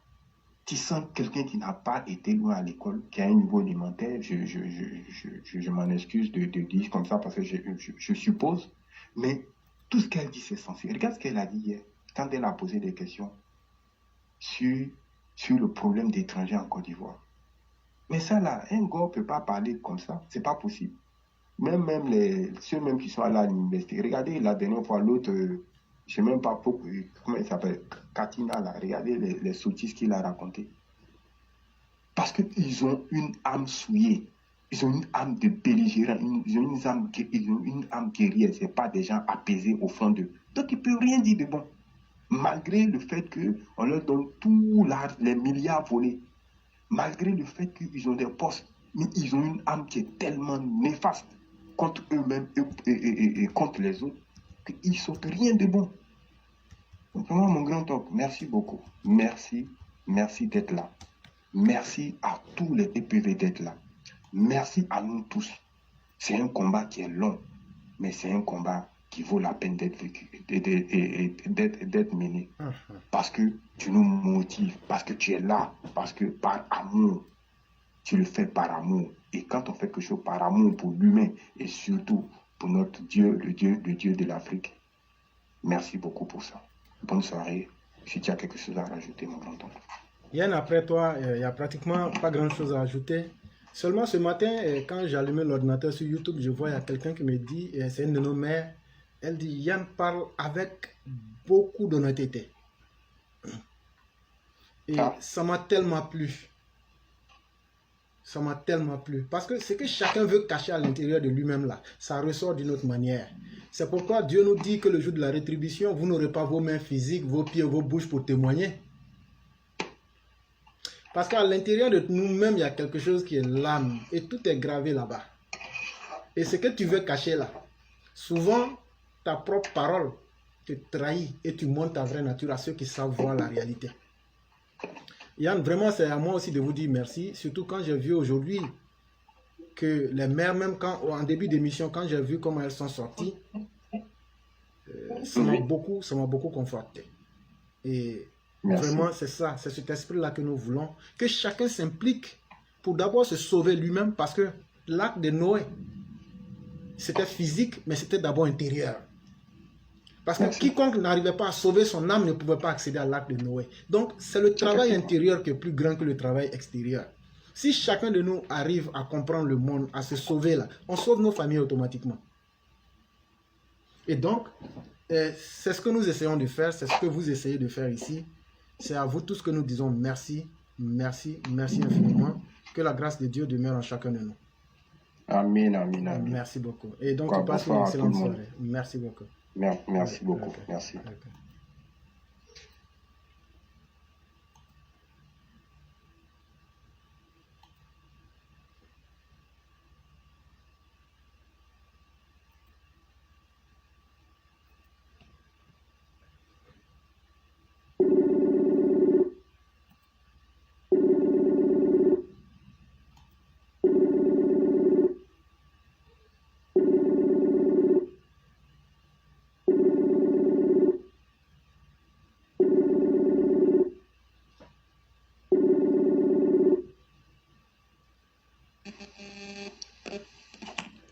Tu sens quelqu'un qui n'a pas été loin à l'école, qui a un niveau alimentaire, je m'en excuse de dire comme ça parce que je suppose, mais tout ce qu'elle dit, c'est censé. Regarde ce qu'elle a dit hier, quand elle a posé des questions sur le problème d'étrangers en Côte d'Ivoire. Mais ça là, un gars ne peut pas parler comme ça, c'est pas possible. Même ceux qui sont allés à l'université. Regardez la dernière fois, l'autre, je ne sais même pas comment il s'appelle, Katina, là. Regardez les sottises qu'il a racontées. Parce qu'ils ont une âme souillée. Ils ont une âme de belligérant. Ils ont une âme guerrière. Ce n'est pas des gens apaisés au fond d'eux. Donc, ils ne peuvent rien dire de bon. Malgré le fait qu'on leur donne tous les milliards volés. Malgré le fait qu'ils ont des postes. Mais ils ont une âme qui est tellement néfaste contre eux-mêmes et contre les autres qu'ils ne sortent rien de bon. Vraiment, mon grand top, merci beaucoup. Merci, merci d'être là. Merci à tous les DPV d'être là. Merci à nous tous. C'est un combat qui est long, mais c'est un combat qui vaut la peine d'être vécu, d'être mené. Parce que tu nous motives, parce que tu es là, parce que par amour, tu le fais par amour. Et quand on fait quelque chose par amour pour l'humain et surtout pour notre Dieu, le Dieu de l'Afrique, merci beaucoup pour ça. Bonne soirée. Si tu as quelque chose à rajouter, mon grand oncle. Yann, après toi, il n'y a pratiquement pas grand-chose à ajouter. Seulement ce matin, quand j'allumais l'ordinateur sur YouTube, je vois il y a quelqu'un qui me dit, c'est une de nos mères, elle dit, Yann parle avec beaucoup d'honnêteté. Et ça m'a tellement plu. Ça m'a tellement plu. Parce que ce que chacun veut cacher à l'intérieur de lui-même là, ça ressort d'une autre manière. C'est pourquoi Dieu nous dit que le jour de la rétribution, vous n'aurez pas vos mains physiques, vos pieds, vos bouches pour témoigner. Parce qu'à l'intérieur de nous-mêmes, il y a quelque chose qui est l'âme. Et tout est gravé là-bas. Et ce que tu veux cacher là, souvent, ta propre parole te trahit et tu montres ta vraie nature à ceux qui savent voir la réalité. Yann, vraiment, c'est à moi aussi de vous dire merci. Surtout quand j'ai vu aujourd'hui que les mères, même quand, en début d'émission, quand j'ai vu comment elles sont sorties, ça m'a beaucoup conforté. Et merci. Vraiment, c'est ça, c'est cet esprit-là que nous voulons. Que chacun s'implique pour d'abord se sauver lui-même, parce que l'acte de Noé, c'était physique, mais c'était d'abord intérieur. Parce que quiconque n'arrivait pas à sauver son âme ne pouvait pas accéder à l'acte de Noé. Donc, c'est le travail intérieur qui est plus grand que le travail extérieur. Si chacun de nous arrive à comprendre le monde, à se sauver là, on sauve nos familles automatiquement. Et donc, c'est ce que nous essayons de faire, c'est ce que vous essayez de faire ici. C'est à vous tous que nous disons merci, merci, merci infiniment. Que la grâce de Dieu demeure en chacun de nous. Amen, amen, amen. Merci beaucoup. Et donc, tu passes une excellente soirée. Merci beaucoup. Merci beaucoup. Merci.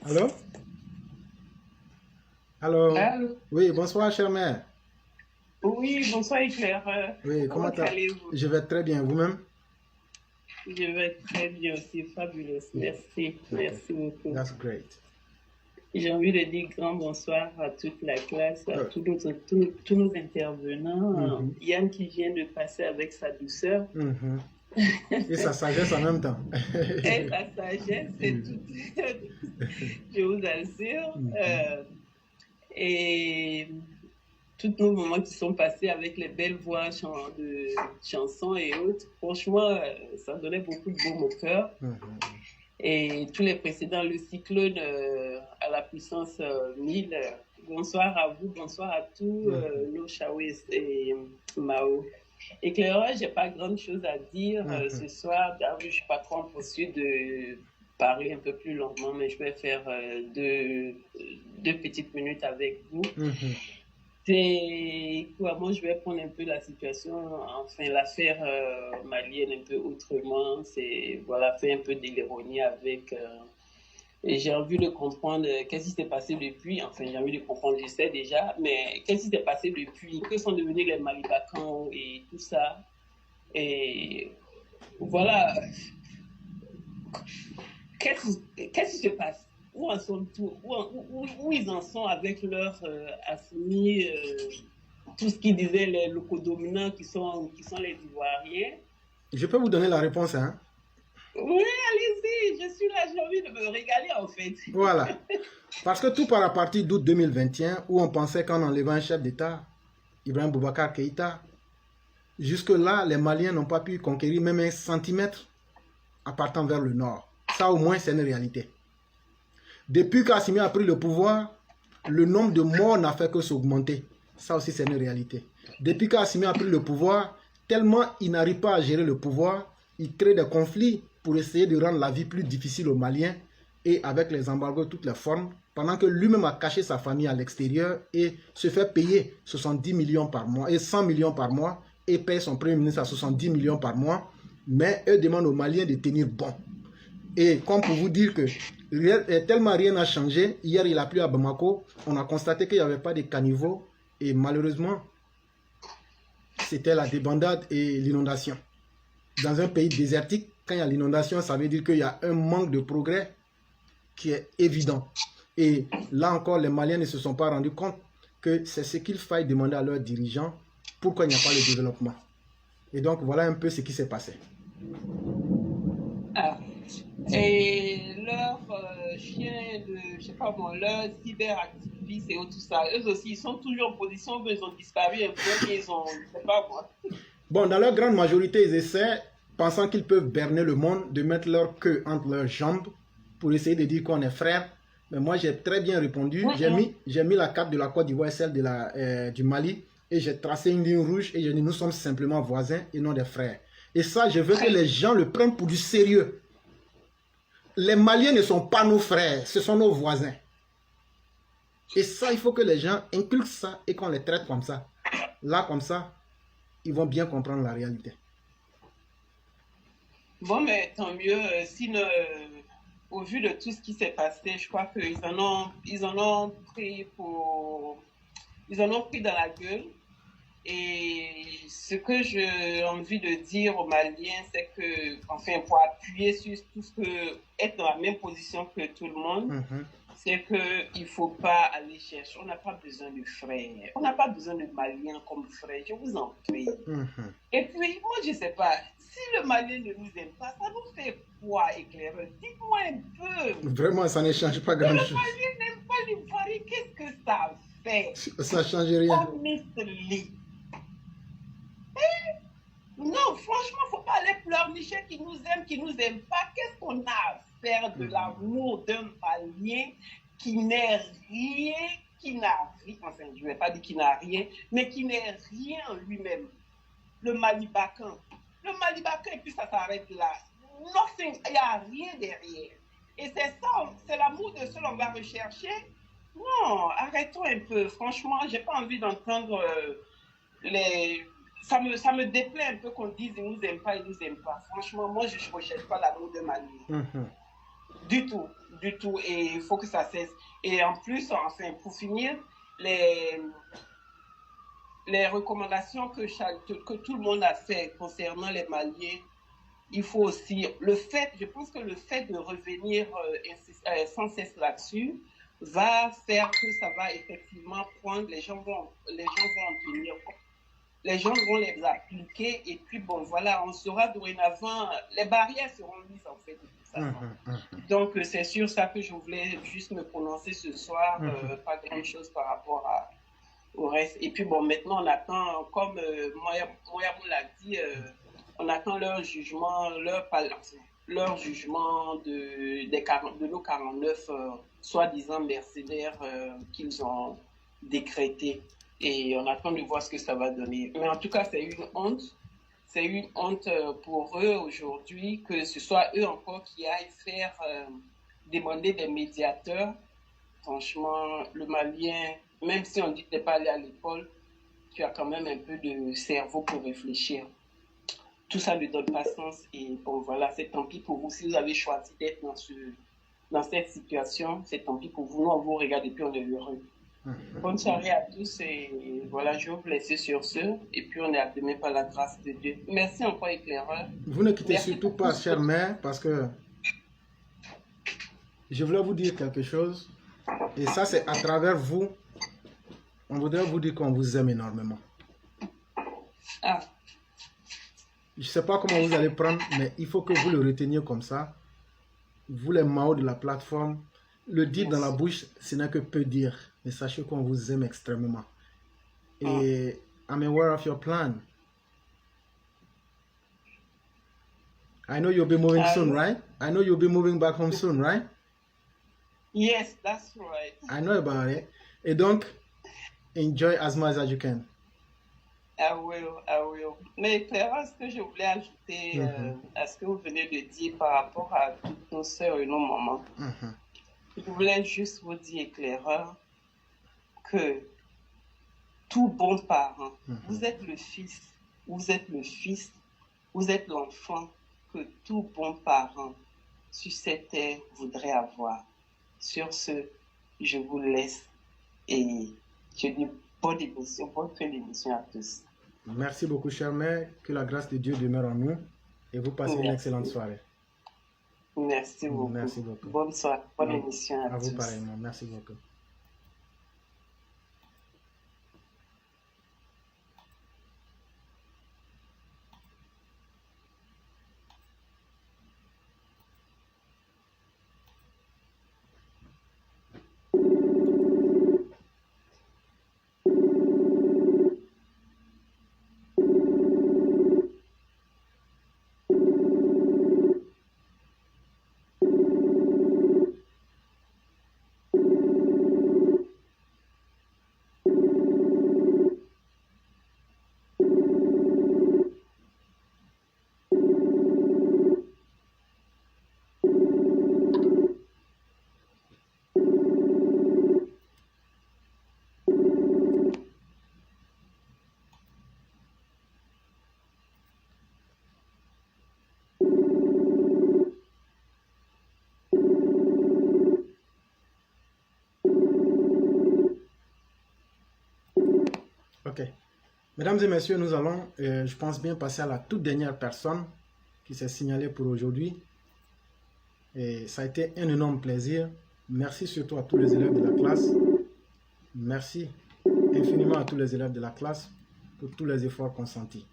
Allô? Allô? Allô? Oui, bonsoir, chère mère. Oui, bonsoir, éclaireur. Oui, comment allez-vous? Je vais très bien, vous-même? Je vais très bien aussi, fabuleux. Merci, merci beaucoup. That's great. J'ai envie de dire grand bonsoir à toute la classe, à tous nos intervenants. Yann qui vient de passer avec sa douceur. Et sa sagesse en même temps. Et sa sagesse, c'est tout. Je vous assure. Et tous nos moments qui sont passés avec les belles voix de chansons et autres, franchement, ça donnait beaucoup de baume au cœur. Et tous les précédents, le cyclone à la puissance 1000, bonsoir à vous, bonsoir à tous, Lo Chawes et Mao. Éclaireur, je n'ai pas grande chose à dire ce soir. Je ne suis pas trop en posture de parler un peu plus longuement, mais je vais faire deux petites minutes avec vous. Moi, je vais prendre un peu la situation, enfin l'affaire malienne un peu autrement. C'est faire un peu de l'ironie avec. Et j'ai envie de comprendre qu'est-ce qui s'est passé depuis. Enfin, j'ai envie de comprendre, je sais déjà, mais qu'est-ce qui s'est passé depuis? Que sont devenus les Malibakans et tout ça? Et voilà. Qu'est-ce qui se passe? Où en sont où ils en sont avec leur affamés, tout ce qu'ils disaient les locaux dominants qui sont les Ivoiriens? Je peux vous donner la réponse, hein? Oui, allez-y, je suis là, j'ai envie de me régaler en fait. Voilà. Parce que tout part à partir d'août 2021, où on pensait qu'en enlevant un chef d'État, Ibrahim Boubacar Keïta, jusque-là, les Maliens n'ont pas pu conquérir même 1 centimètre en partant vers le nord. Ça, au moins, c'est une réalité. Depuis qu'Assimi a pris le pouvoir, le nombre de morts n'a fait que s'augmenter. Ça aussi, c'est une réalité. Depuis qu'Assimi a pris le pouvoir, tellement il n'arrive pas à gérer le pouvoir, il crée des conflits pour essayer de rendre la vie plus difficile aux Maliens et avec les embargos de toutes les formes, pendant que lui-même a caché sa famille à l'extérieur et se fait payer 70 millions par mois et 100 millions par mois et paye son premier ministre à 70 millions par mois, mais eux demandent aux Maliens de tenir bon. Et comme pour vous dire que tellement rien n'a changé, hier il a plu à Bamako, on a constaté qu'il n'y avait pas de caniveaux et malheureusement, c'était la débandade et l'inondation. Dans un pays désertique, quand il y a l'inondation, ça veut dire qu'il y a un manque de progrès qui est évident. Et là encore, les Maliens ne se sont pas rendus compte que c'est ce qu'il faille demander à leurs dirigeants pourquoi il n'y a pas de développement. Et donc, voilà un peu ce qui s'est passé. Ah. Et leurs chiens, je sais pas moi, leurs cyberactivistes et tout ça, eux aussi, ils sont toujours en position, ils ont disparu un peu, ils ont, je sais pas moi. Bon, dans leur grande majorité, ils essaient, pensant qu'ils peuvent berner le monde, de mettre leur queue entre leurs jambes pour essayer de dire qu'on est frères. Mais moi, j'ai très bien répondu. J'ai mis la carte de la Côte d'Ivoire et celle du Mali et j'ai tracé une ligne rouge et j'ai dit nous sommes simplement voisins et non des frères. Et ça, je veux que les gens le prennent pour du sérieux. Les Maliens ne sont pas nos frères, ce sont nos voisins. Et ça, il faut que les gens inculquent ça et qu'on les traite comme ça. Là, comme ça, ils vont bien comprendre la réalité. Bon, mais tant mieux. Au vu de tout ce qui s'est passé, je crois qu'ils en ont pris dans la gueule. Et ce que j'ai envie de dire aux Maliens, c'est que, enfin, pour appuyer sur tout ce que, être dans la même position que tout le monde, c'est qu'il ne faut pas aller chercher. On n'a pas besoin de frères. On n'a pas besoin de Maliens comme frères. Je vous en prie. Et puis, moi, je ne sais pas. Si le Malien ne nous aime pas, ça nous fait quoi, éclaireur? Dites-moi un peu. Vraiment, ça ne change pas grand-chose. Si le Malien n'aime pas l'Ivoirien, qu'est-ce que ça fait? Ça ne change rien. Honestly. Non, franchement, il ne faut pas aller pleurnicher qui nous aime pas. Qu'est-ce qu'on a à faire de l'amour d'un Malien qui n'est rien, enfin, je ne vais pas dire qu'il n'a rien, mais qui n'est rien en lui-même. Le Malibacan. Et puis ça s'arrête là. Nothing, il n'y a rien derrière. Et c'est ça, c'est l'amour de ceux qu'on va rechercher. Non, arrêtons un peu. Franchement, je n'ai pas envie d'entendre Ça me déplaît un peu qu'on dise ils nous aiment pas. Franchement, moi, je ne recherche pas l'amour de Mali. Du tout. Et il faut que ça cesse. Et en plus, enfin, pour finir, les recommandations que tout le monde a fait concernant les Maliens, il faut aussi, je pense que le fait de revenir sans cesse là-dessus va faire que ça va effectivement prendre, les gens vont en tenir compte. Les gens vont les appliquer et puis bon voilà, on sera dorénavant, les barrières seront mises en fait de toute façon. Donc c'est sur ça que je voulais juste me prononcer ce soir, pas grand chose par rapport au reste. Et puis bon, maintenant on attend, comme Moyamou l'a dit, on attend leur jugement, leur jugement de nos 49 soi-disant mercenaires qu'ils ont décrétés. Et on attend de voir ce que ça va donner. Mais en tout cas, c'est une honte. C'est une honte pour eux aujourd'hui que ce soit eux encore qui aillent demander des médiateurs. Franchement, le Malien, même si on dit que tu n'es pas allé à l'école, tu as quand même un peu de cerveau pour réfléchir. Tout ça ne donne pas sens. Et bon, voilà, c'est tant pis pour vous. Si vous avez choisi d'être dans cette situation, c'est tant pis pour vous. Nous, on vous regarde et puis on est heureux. Bonne soirée à tous et voilà, je vais vous laisser sur ce et puis on est à demain par la grâce de Dieu. Merci encore, éclaireur. Vous ne quittez surtout pas, chère mère, parce que je voulais vous dire quelque chose et ça c'est à travers vous. On voudrait vous dire qu'on vous aime énormément. Je ne sais pas comment vous allez prendre, mais il faut que vous le reteniez comme ça. Vous les Mao de la plateforme, le dire dans la bouche, ce n'est que peu dire. Mais sachez qu'on vous aime extrêmement. Et I'm aware of your plan. I know you'll be moving soon, right? I know you'll be moving back home soon, right? Yes, that's right. I know about it. Et donc, enjoy as much as you can. I will. Mais Clara, ce que je voulais ajouter à ce que vous venez de dire par rapport à toutes nos sœurs et nos mamans, je voulais juste vous dire, Clara, que tout bon parent, vous êtes le fils, vous êtes le fils, vous êtes l'enfant que tout bon parent sur cette terre voudrait avoir. Sur ce, je vous laisse et je dis bonne émission, bonne fin d'émission à tous. Merci beaucoup, chère mère. Que la grâce de Dieu demeure en nous et vous passez une excellente soirée. Merci beaucoup. Merci beaucoup. Bonne soirée, bonne émission à tous. À vous pareillement. Merci beaucoup. Ok. Mesdames et messieurs, nous allons, je pense bien, passer à la toute dernière personne qui s'est signalée pour aujourd'hui. Et ça a été un énorme plaisir. Merci surtout à tous les élèves de la classe. Merci infiniment à tous les élèves de la classe pour tous les efforts consentis.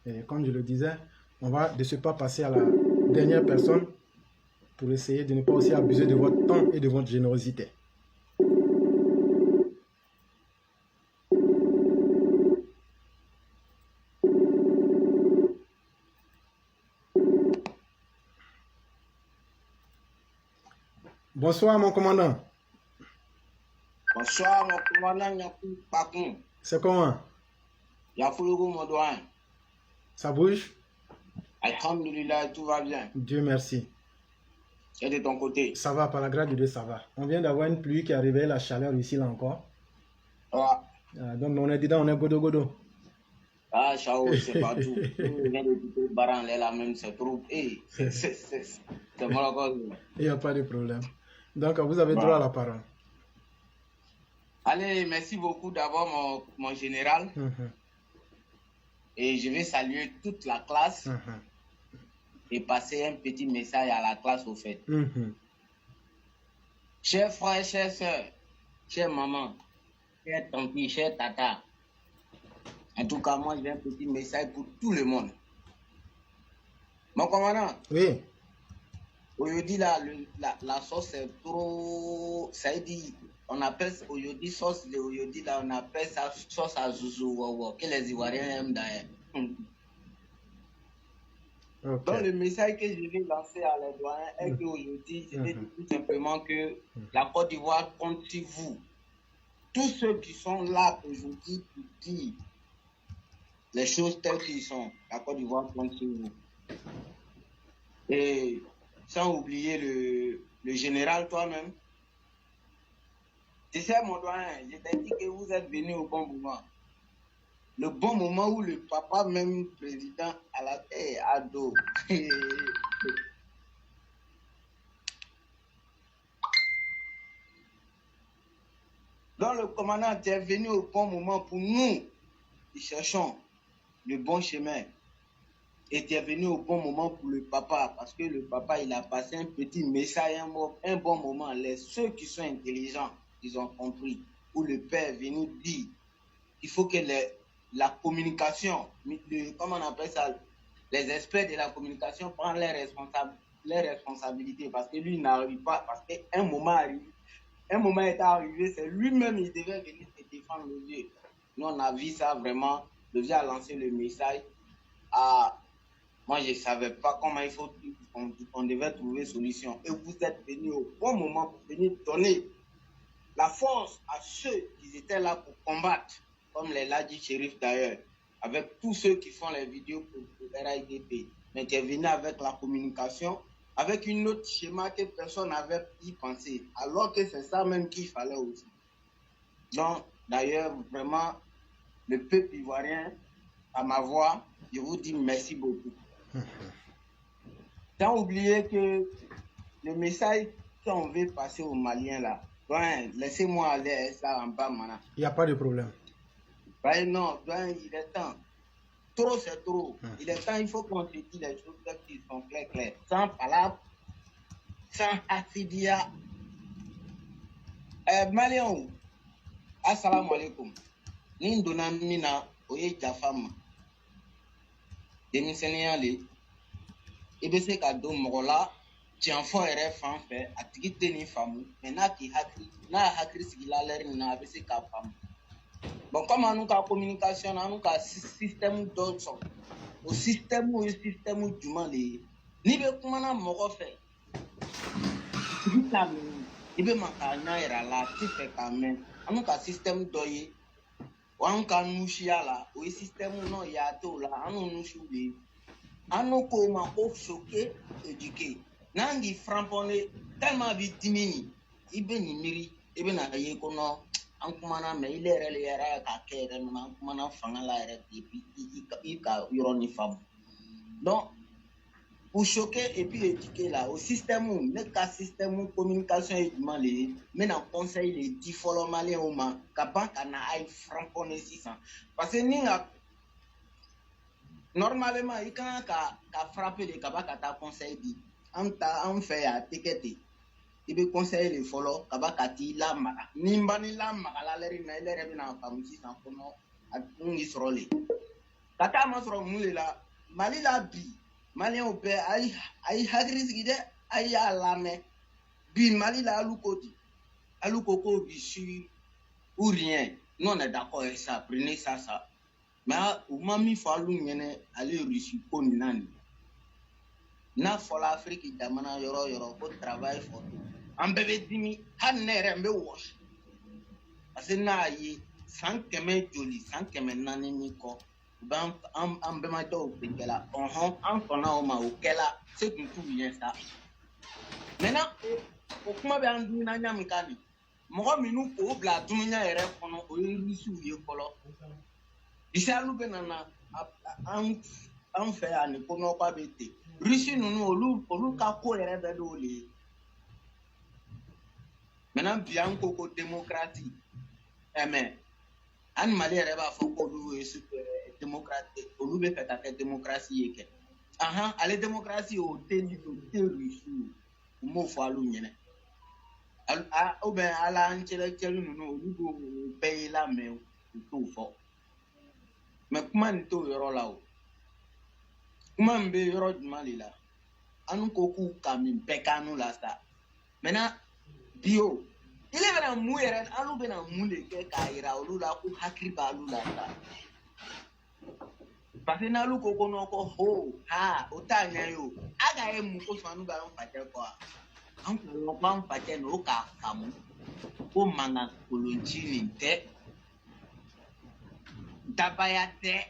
Et comme je le disais, on va de ce pas passer à la dernière personne pour essayer de ne pas aussi abuser de votre temps et de votre générosité. Bonsoir mon commandant. Bonsoir mon commandant Nyakou Pakoun. C'est comment? Yafoulou mon doyen. Ça bouge? Alhamdulillah, tout va bien. Dieu merci. Et de ton côté? Ça va, par la grâce de Dieu, ça va. On vient d'avoir une pluie qui a réveillé la chaleur ici là encore. Ouais. Donc on est dedans, on est godo godo. Ah, ciao, c'est pas tout. On vient de quitter le baran, là même, c'est trop. Hey, c'est moi. Il n'y a pas de problème. Donc vous avez droit à la parole. Allez, merci beaucoup d'abord mon général. Et je vais saluer toute la classe et passer un petit message à la classe au fait. Chers frères, chères soeurs, chère maman, chère tante, chère tata, en tout cas, moi, j'ai un petit message pour tout le monde. Mon commandant. Oui. Aujourd'hui, la sauce est trop... Ça veut dire, on appelle aujourd'hui sauce de aujourd'hui, là, on appelle ça sauce à zouzou, que les Ivoiriens aiment d'ailleurs. Okay. Donc, le message que je vais lancer à les doyens est qu'aujourd'hui, je vais dire tout simplement que la Côte d'Ivoire compte sur vous. Tous ceux qui sont là aujourd'hui pour dire les choses telles qu'elles sont, la Côte d'Ivoire compte sur vous. Et sans oublier le général toi-même. Tu sais, mon doyen, je t'ai dit que vous êtes venu au bon moment. Le bon moment où le papa, même président, à la tête, à dos. Donc, le commandant, tu es venu au bon moment pour nous. Nous cherchons le bon chemin. Et tu es venu au bon moment pour le papa, parce que le papa, il a passé un petit message, un bon moment. Ceux qui sont intelligents, ils ont compris. Où le père est venu dire qu'il faut que la communication, comment on appelle ça, les experts de la communication prennent les responsabilités, parce que lui, il n'arrive pas, parce qu'un moment est arrivé, c'est lui-même, il devait venir se défendre le vieux. Nous, on a vu ça vraiment, le vieux a lancé le message à... Moi, je ne savais pas comment on devait trouver solution. Et vous êtes venu au bon moment pour venir donner la force à ceux qui étaient là pour combattre, comme les Ladji Shérif d'ailleurs, avec tous ceux qui font les vidéos pour RIDP, mais qui est venu avec la communication, avec une autre schéma que personne n'avait y pensé, alors que c'est ça même qu'il fallait aussi. Donc, d'ailleurs, vraiment, le peuple ivoirien, à ma voix, je vous dis merci beaucoup. Sans oublier que le message qu'on veut passer aux Maliens là, ouais, laissez-moi aller ça en bas maintenant. Il n'y a pas de problème. Ouais, non, ouais, il est temps. Trop, c'est trop. Il est temps, il faut qu'on se dise les choses qui sont claires. Sans palabres, sans assidia. Maliens, assalamu alaikum. Ni donna mina, oye jafam. Denmisɛnninya le, i bɛ se ka don mɔgɔ la janfɔ yɛrɛ fan fɛ a tigi tɛ nin faamu mɛ n'a hakili sigila lɛri nin na a bɛ se k'a faamu. Bon, comme an n'u ka communication na an n'u ka système dɔ sɔrɔ o système ye système jumɛn de ye n'i bɛ kumana mɔgɔ fɛ i bɛ k'a mɛn i bɛ ma k'a ɲɛ yira a la a tɛ fɛ k'a mɛn an n'u ka système dɔ ye an ka nusiya la o ye système nɔ ye a t'o la an n'u nusiw de ye an n'u ko ma ko choqué éduqué n'an k'i franponner tellement a b'i dimi i bɛ nin miiri i bɛ na ye ko non an kumana mɛ ile yɛrɛ le yɛrɛ k'a kɛ yɛrɛ nana an kumana fanga la yɛrɛ et puis i ka yɔrɔ ni faamu donc pour choquer et puis éduquer là au système ne ka système communication ye jumɛn le ye n bɛna conseil le di fɔlɔ maliyɛnw ma ka ban ka na a ye franponner sisan parce que ni ka normalement i kan ka frapper de ka ban ka taa conseil di an fɛ yan a tɛ kɛ ten. I bɛ conseil le fɔlɔ ka ba ka t'i lamaga ni n ba ni lamagala lɛri na i yɛrɛ bɛna faamu sisan kɔnɔ a kun y'i sɔrɔ le ka taa ma sɔrɔ mun de la Mali la bi maliyɛnw bɛɛ a y'i hakili sigi dɛ a y'a lamɛn bi Mali la alu ko di alu ko ko bi sur ou rien nous on est d'accord avec ça prenez ça mais u ma min fɔ alu ɲɛnɛ ale ye Russie ko nin na nin n'a fɔra Afrique jamana yɔrɔ o yɔrɔ ko travail fɔ an bɛɛ bɛ dimi hali ne yɛrɛ n bɛ wɔsi parce que n'a ye san 100 joli san 400 min kɔ u bɛ an bɛnbakɛw bɛ kɛla an sɔnna o ma o kɛla se tun t'u ɲɛ sa maintenant o kuma bɛ an dumuniya min kan nin mɔgɔ minnu k'o bila dumuniya yɛrɛ kɔnɔ o ye Rusiw ye fɔlɔ Isalu bɛ nana an fɛ yan nin ko nɔgɔ bɛ ten Rusi ninnu olu ka ko yɛrɛ bɛɛ d'o le ye maintenant bi an ko démocratie mais an Mali yɛrɛ b'a fɔ ko olu ye démocratie olu bɛ fɛ ka kɛ démocratie ye kɛ ale démocratie o tɛ Rusi u m'o fɔ alu ɲɛna ou bien ala an cɛlɛcɛlu ninnu olu b'o bɛɛ ye lamɛn u t'o fɔ mais kuma nin t'o yɔrɔ la o kuma min bɛ yɔrɔ jumɛn de la an ko k'u ka min bɛɛ k'an n'u la sa maintenant bi o ile bɛna mun yɛrɛ alu bɛna mun de kɛ k'a yira olu la ko hakili b'alu la sa parce que n'alu ko non ko ho ha o t'a ɲɛ ye o a ka ye mun kosɔn anu b'an facɛ kɔ an ko an facɛ n'o k'a faamu ko mankan kolonci nin tɛ dabaya tɛ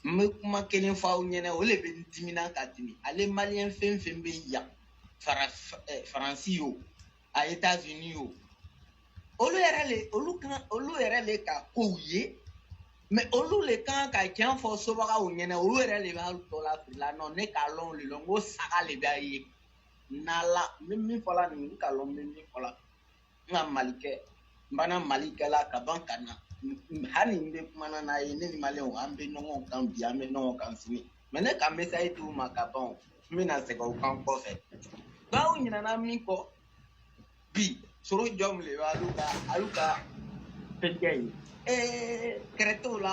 n bɛ kuma kelen fɔ aw ɲɛna o le bɛ n dimina ka dimi ale maliyɛn fɛn fɛn bɛ yan Faransi o a États-Unis o olu yɛrɛ le ka kow ye mais olu le kan ka tiɲɛ fɔ sobagaw ɲɛna olu yɛrɛ le b'a tɔ la fili la non ne k'a lɔn le lɔn n ko saga le b'a ye n'ala n bɛ min fɔ la nin n ka lɔn n bɛ min fɔ la n ka malikɛ n bana malikɛla ka ban ka na hali n bɛ kumana n'a ye ne ni maliyɛnw an bɛ ɲɔgɔn kan bi an bɛ ɲɔgɔn kan sini mais ne ka message d'u ma ka ban n bɛna segin o kan kɔfɛ baw ɲinana min kɔ bi soro jɔn le alu ka fɛn kɛ ye kɛrɛtɛw la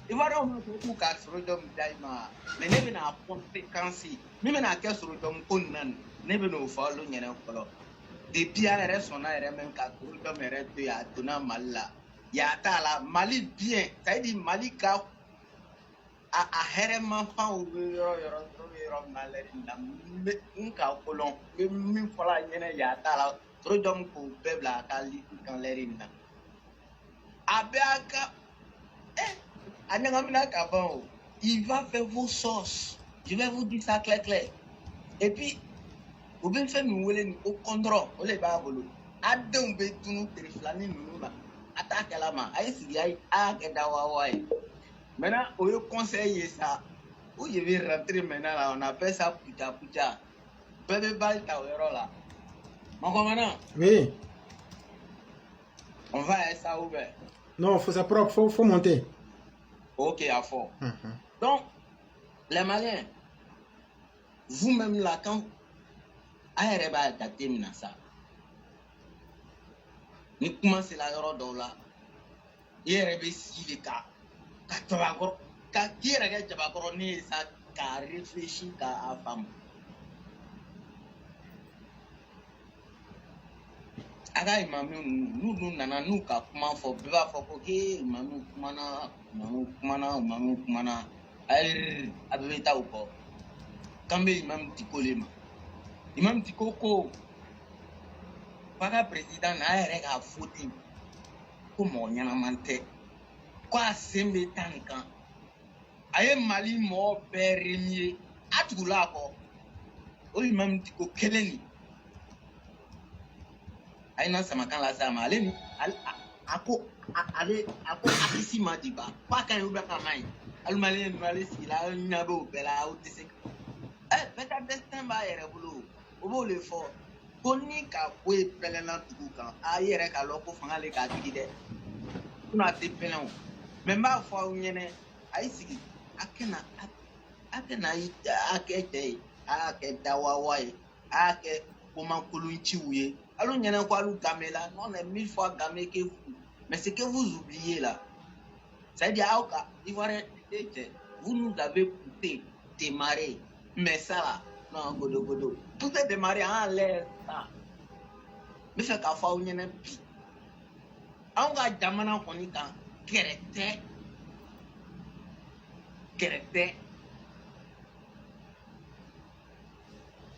i b'a dɔn ko k'u ka soro jɔn da i ma mais ne bɛna conséquence min bɛna kɛ soro jɔn ko nin na ne bɛna o fɔ alu ɲɛna fɔlɔ depuis a yɛrɛ sɔnna yɛrɛ même ka soro jɔn yɛrɛ to yen a donna Mali la y'a t'a la Mali bien ça veut dire Mali ka a hɛrɛmafɛnw bɛ yɔrɔ min na lɛri la n ka kolon n bɛ min fɔ la ɲɛna y'a t'a la Trop d'hommes pour le peuple à Kali quand l'air est là. Abéaka, il va faire vos sauces. Je vais vous dire ça clair. Et puis, vous pouvez faire nous au contrôle, on les va voler. Adam be tout nous téléphoner nous là. Attaque la main. Aïe si aïe dawawaï. Maintenant, au lieu conseiller ça, où je vais rentrer maintenant là, on appelle ça puta. Bébé balle ta là. Mon commandant. Oui. On va à ça ouvert. Non, c'est propre, faut monter. Ok, à fond. Donc, les Maliens, vous-même là, quand aïe va dater ça. Nous commençons la robe là. Il y a des les cas. Quand il y a des gens qui réfléchissent à la femme. Aga imam nous nana nous ka comment faut pas faut que imam kumana ay abeta ou pas kambe imam tikolema imam tikoko paga président na ay rega foti ko mo nyana mante kwa sembe tankan ay mali mo berimier atugula ko o imam tiko keleni aina sama kan la sama ale ni ako akisi madiba pa kan yu baka mai al malen male sila na bo bela o tese beta destin ba yere bulu o bo le fo koni ka ko e pelena tuku kan ayere ka loko fanga le ka tigi de kuna te pelan mais ma fo nyene ai sigi akena akete aketa wawai ake comment colontiouye alors il y a quoi le gamela non est 1000 fois gamé que vous mais ce que vous oubliez là ça dit aoka vous nous avez coûté démarrer mais ça là non godo tout est démarré en l'air ça mais fait qu'à fois on y a un pi on va jamana qu'on y quand kerete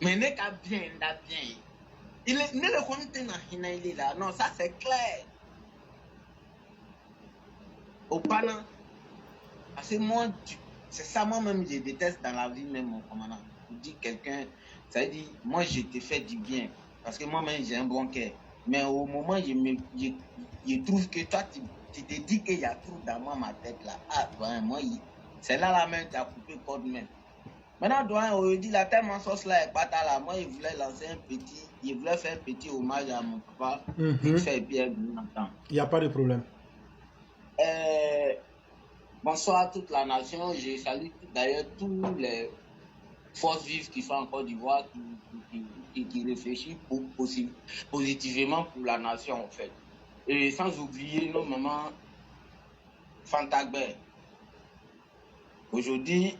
mais n'est qu'à bien il est ne le compte dans il est là non ça c'est clair au pana parce que moi c'est ça moi-même je déteste dans la vie même mon commandant je dis quelqu'un ça dit moi je te fais du bien parce que moi-même j'ai un bon cœur mais au moment je trouve que toi tu te dis qu'il y a trop dans ma tête là moi c'est là même tu as coupé code même. Maintenant, on dit la tellement sauce là est pas là. Moi, il voulait lancer il voulait faire un petit hommage à mon papa. Il fait bien longtemps. Il n'y a pas de problème. Bonsoir à toute la nation. Je salue d'ailleurs tous les forces vives qui sont en Côte d'Ivoire, qui réfléchissent positivement pour la nation en fait. Et sans oublier nos mamans Fantagbe. Aujourd'hui,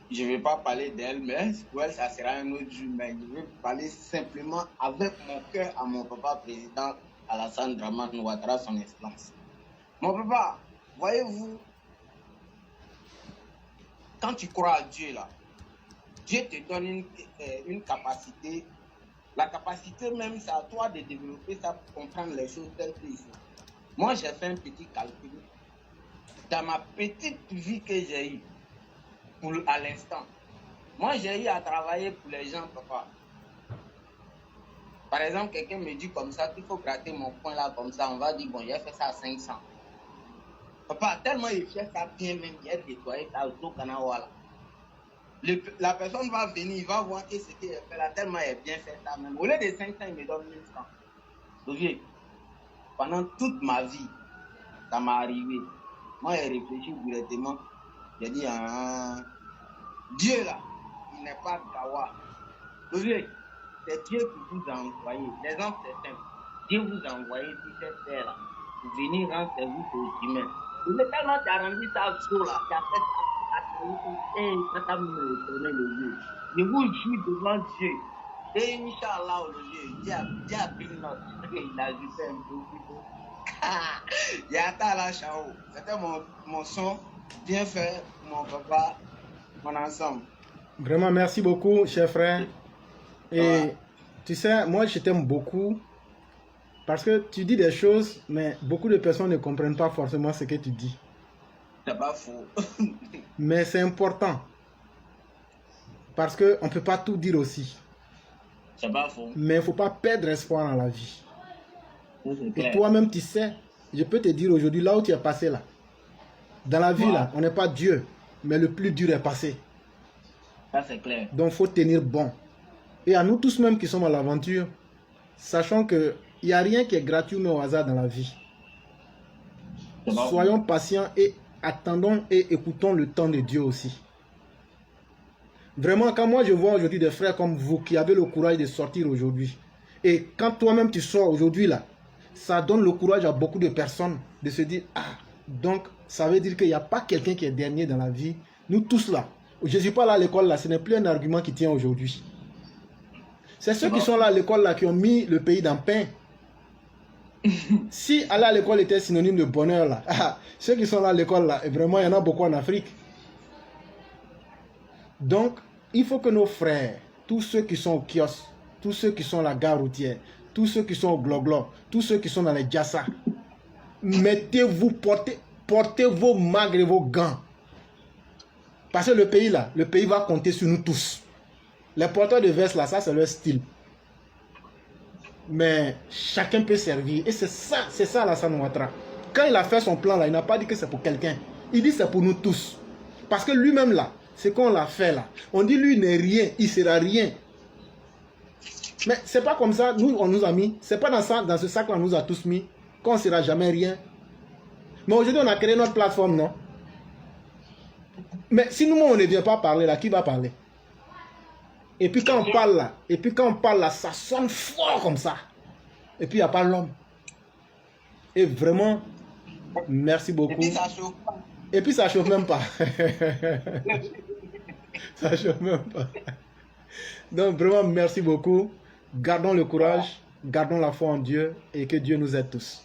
je ne vais pas parler d'elle, mais ouais, ça sera un autre jour. Mais je vais parler simplement avec mon cœur à mon papa président Alassane Dramane Ouattara, son excellence. Mon papa, voyez-vous, quand tu crois à Dieu, là, Dieu te donne une capacité. La capacité même, c'est à toi de développer ça pour comprendre les choses telles que sont. Moi, j'ai fait un petit calcul. Dans ma petite vie que j'ai eue, à l'instant. Moi, j'ai eu à travailler pour les gens, papa. Par exemple, quelqu'un me dit comme ça qu'il faut gratter mon coin là comme ça. On va dire, bon, j'ai fait ça à 500. Papa, tellement il fait ça bien, même, il a nettoyé ça au canal. La personne va venir, il va voir que ce qu'il a fait là, tellement il a bien fait ça même. Au lieu de 500, il me donne 1100. Donc, pendant toute ma vie, ça m'est arrivé. Moi, j'ai réfléchi directement. J'ai dit, Dieu là, il n'est pas Gawa. C'est Dieu qui vous a envoyé. L'exemple c'est simple. Dieu vous a envoyé sur cette terre là pour venir rendre service aux humains. Il est tellement rendu ça chaud là, qui a fait ça, et ça me retourner le lieu. Je vous jure devant Dieu. Et Inch'Allah, Dieu a pris notre. Il a juste un peu plus beau. Il y a ta la chao. C'était mon son. Bien fait, mon papa, mon ensemble. Vraiment, merci beaucoup, cher frère. Et tu sais, moi, je t'aime beaucoup. Parce que tu dis des choses, mais beaucoup de personnes ne comprennent pas forcément ce que tu dis. C'est pas faux. Mais c'est important. Parce qu'on ne peut pas tout dire aussi. C'est pas faux. Mais il ne faut pas perdre espoir dans la vie. Ça, c'est Et clair. toi-même, tu sais, je peux te dire aujourd'hui, là où tu es passé là, dans la vie là, on n'est pas Dieu, mais le plus dur est passé. Ça, c'est clair. Donc, il faut tenir bon. Et à nous tous même qui sommes à l'aventure, sachant qu'il n'y a rien qui est gratuit mais au hasard dans la vie. C'est pas faux. Soyons patients et attendons et écoutons le temps de Dieu aussi. Vraiment, quand moi je vois aujourd'hui des frères comme vous qui avez le courage de sortir aujourd'hui, et quand toi-même tu sors aujourd'hui là, ça donne le courage à beaucoup de personnes de se dire, ah, donc ça veut dire qu'il n'y a pas quelqu'un qui est dernier dans la vie. Nous tous là, je ne suis pas là à l'école là, ce n'est plus un argument qui tient aujourd'hui. C'est ceux qui sont là à l'école là qui ont mis le pays dans le pain. Si aller à l'école était synonyme de bonheur là, ceux qui sont là à l'école là, et vraiment il y en a beaucoup en Afrique. Donc, il faut que nos frères, tous ceux qui sont au kiosque, tous ceux qui sont à la gare routière, tous ceux qui sont au gloglo, tous ceux qui sont dans les jassa, mettez-vous, portez vos magres et vos gants. Parce que le pays là, le pays va compter sur nous tous. Les porteurs de veste là, ça c'est leur style. Mais chacun peut servir. Et c'est ça Alassane Ouattara. Quand il a fait son plan là, il n'a pas dit que c'est pour quelqu'un. Il dit c'est pour nous tous. Parce que lui-même là, c'est qu'on l'a fait là. On dit lui n'est rien, il sera rien. Mais c'est pas comme ça, nous on nous a mis. C'est pas dans ce sac là on nous a tous mis qu'on ne sera jamais rien. Mais aujourd'hui on a créé notre plateforme, non? Mais si nous on ne vient pas parler là, qui va parler? Et puis quand on parle là, ça sonne fort comme ça. Et puis il n'y a pas l'homme. Et vraiment, merci beaucoup. Et puis ça chauffe pas. Et puis ça chauffe même pas. Ça chauffe même pas. Donc vraiment, merci beaucoup. Gardons le courage, gardons la foi en Dieu et que Dieu nous aide tous.